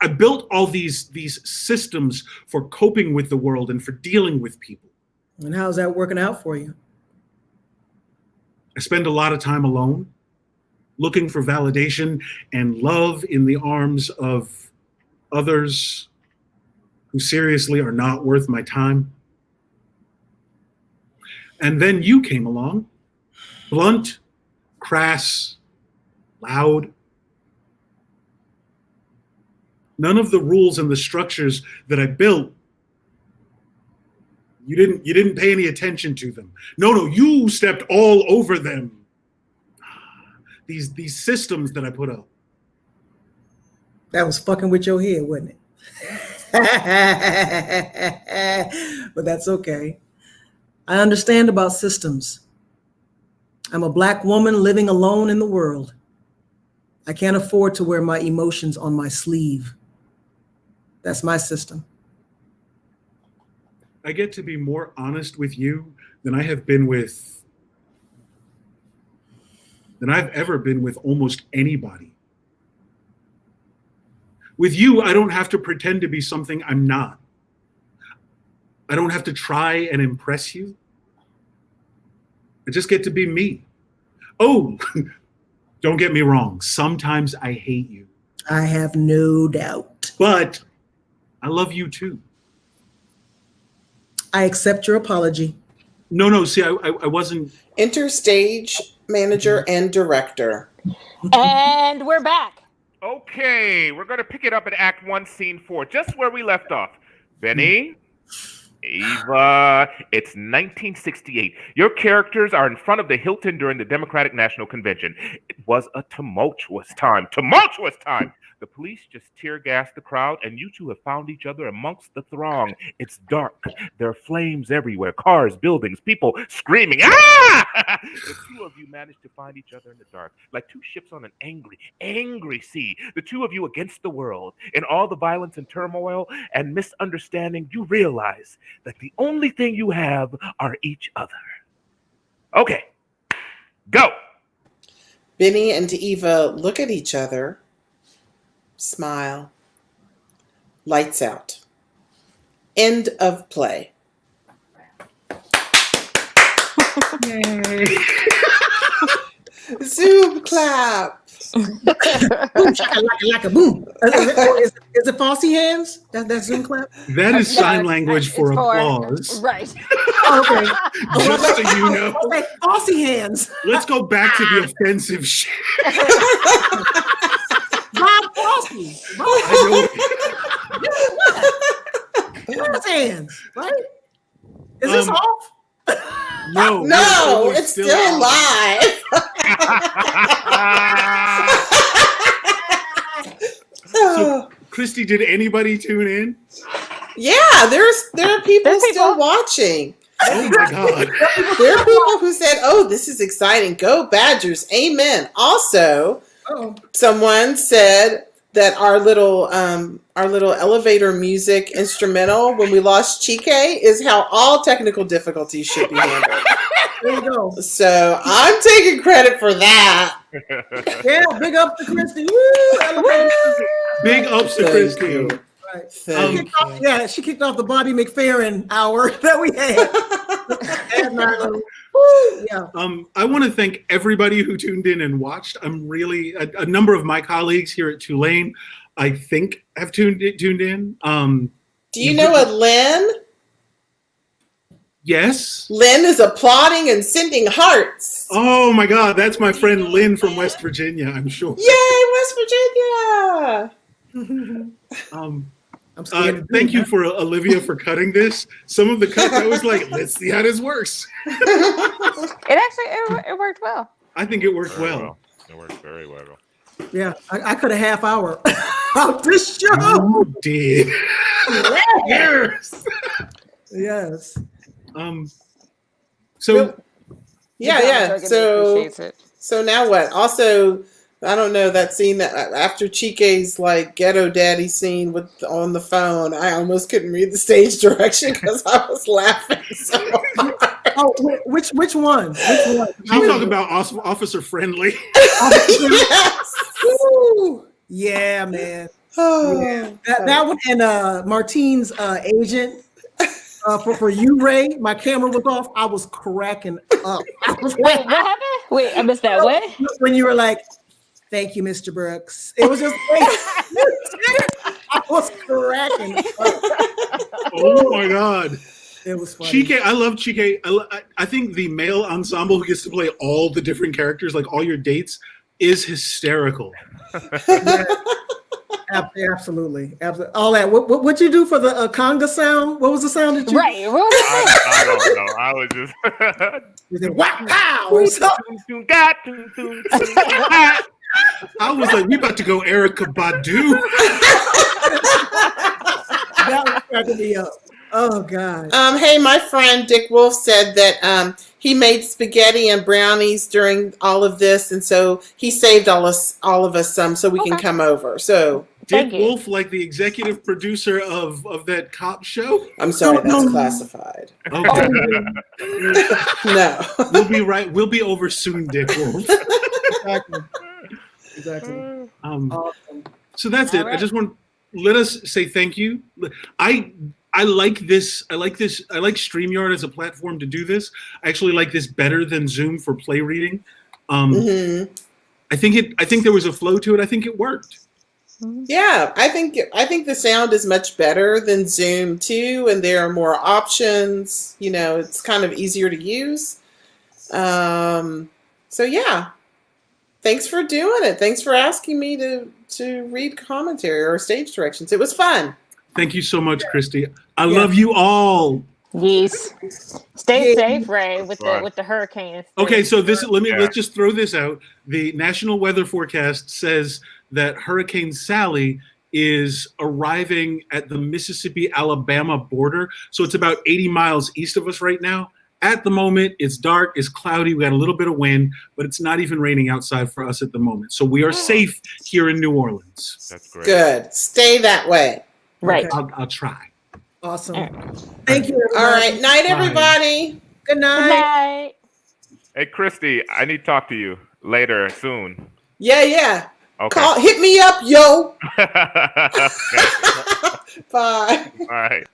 I built all these systems for coping with the world and for dealing with people. And how's that working out for you? I spend a lot of time alone, looking for validation and love in the arms of others who seriously are not worth my time. And then you came along, blunt, crass, loud. None of the rules and the structures that I built, you didn't pay any attention to them. No, you stepped all over them. These systems that I put up. That was fucking with your head, wasn't it? But that's okay. I understand about systems. I'm a Black woman living alone in the world. I can't afford to wear my emotions on my sleeve. That's my system. I get to be more honest with you than I've ever been with almost anybody. With you, I don't have to pretend to be something I'm not. I don't have to try and impress you. I just get to be me. Oh, don't get me wrong. Sometimes I hate you. I have no doubt. But I love you too. I accept your apology. No, see, I wasn't. Interstage manager and director. And we're back. Okay, we're going to pick it up at Act 1, Scene 4, just where we left off. Benny, Eva, it's 1968. Your characters are in front of the Hilton during the Democratic National Convention. It was a tumultuous time. Tumultuous time! The police just tear gassed the crowd, and you two have found each other amongst the throng. It's dark. There are flames everywhere. Cars, buildings, people screaming. Ah! The two of you manage to find each other in the dark, like two ships on an angry sea. The two of you against the world. In all the violence and turmoil and misunderstanding, you realize that the only thing you have are each other. Okay, go. Benny and Eva look at each other, smile, lights out. End of play. Yay. Zoom clap. Boom, shaka, like a boom. Is it Fosse hands? That's Zoom clap? That is sign language for It's applause. Right. Okay. Just so you know. Okay, Fosse hands. Let's go back to the offensive shit. Bob Fosse. Bob hands, right? Is this off? No, it's still live. So, Christy, did anybody tune in? Yeah, there are people still watching. Oh my God. There are people who said, "Oh, this is exciting. Go Badgers. Amen." Also, someone said that our little elevator music instrumental when we lost Chike is how all technical difficulties should be handled. There you go. So I'm taking credit for that. Yeah, big up to Christy. Woo, elevator music. Big ups to Thank Christy. you. Right. Thank She kicked off the Bobby McFerrin hour that we had. Yeah. I want to thank everybody who tuned in and watched. I'm really a number of my colleagues here at Tulane, I think, have tuned in. Do you know a Lynn? Yes. Lynn is applauding and sending hearts. Oh my God, that's my friend Lynn from West Virginia, I'm sure. Yay, West Virginia! I'm scared. Thank you for Olivia for cutting this. Some of the cuts, I was like, let's see how this works. It worked well. I think it worked well. It worked very well. Yeah, I could a half hour of this show. You did. Yes. Yes. So Yeah. Appreciates it. So now what? Also, I don't know, that scene that after Chike's like ghetto daddy scene on the phone, I almost couldn't read the stage direction because I was laughing so hard. Oh, which one? Which one? you talk about officer friendly. Yes. Woo! Yeah, man. Oh, Yeah. That one and Martine's agent for you, Ray. My camera was off. I was cracking up. Wait, what happened? Wait, I missed that. What? When you were like, "Thank you, Mr. Brooks." It was just I was cracking up. Oh my God. It was funny. Chike, I love Chike. I think the male ensemble who gets to play all the different characters, like all your dates, is hysterical. Yeah. Absolutely. All that. What'd you do for the conga sound? What was the sound that you? Right. What was I don't know. I was just. You said, wow, or something. I was like, we about to go Erica Badu. That was cracking me up. Oh God. Hey, my friend Dick Wolf said that he made spaghetti and brownies during all of this, and so he saved all of us some so we can come over. So Thank Dick you. Wolf, like the executive producer of that cop show? I'm sorry, No, that's no. classified. Okay. No. We'll be right. We'll be over soon, Dick Wolf. Exactly. Exactly. Awesome. So that's All it. I right. just want let us say thank you. I like this. I like StreamYard as a platform to do this. I actually like this better than Zoom for play reading. Hmm. I think there was a flow to it. I think it worked. Yeah, I think the sound is much better than Zoom too, and there are more options. You know, it's kind of easier to use. So yeah, thanks for doing it. Thanks for asking me to read commentary or stage directions. It was fun. Thank you so much, Christy. I love you all. Yes. Stay Yeah. safe, Ray, with Right. the hurricanes. Okay, so this Yeah. let's just throw this out. The National Weather Forecast says that Hurricane Sally is arriving at the Mississippi-Alabama border. So it's about 80 miles east of us right now. At the moment, it's dark, it's cloudy, we got a little bit of wind, but it's not even raining outside for us at the moment. So we are safe here in New Orleans. That's great. Good. Stay that way. Right. Okay. I'll try. Awesome. All right. Thank you, everybody. All right. Night, Bye. everybody. Good Good night. night. Hey, Christy, I need to talk to you later soon. Yeah. Okay. Hit me up, yo. Okay. Bye. All right.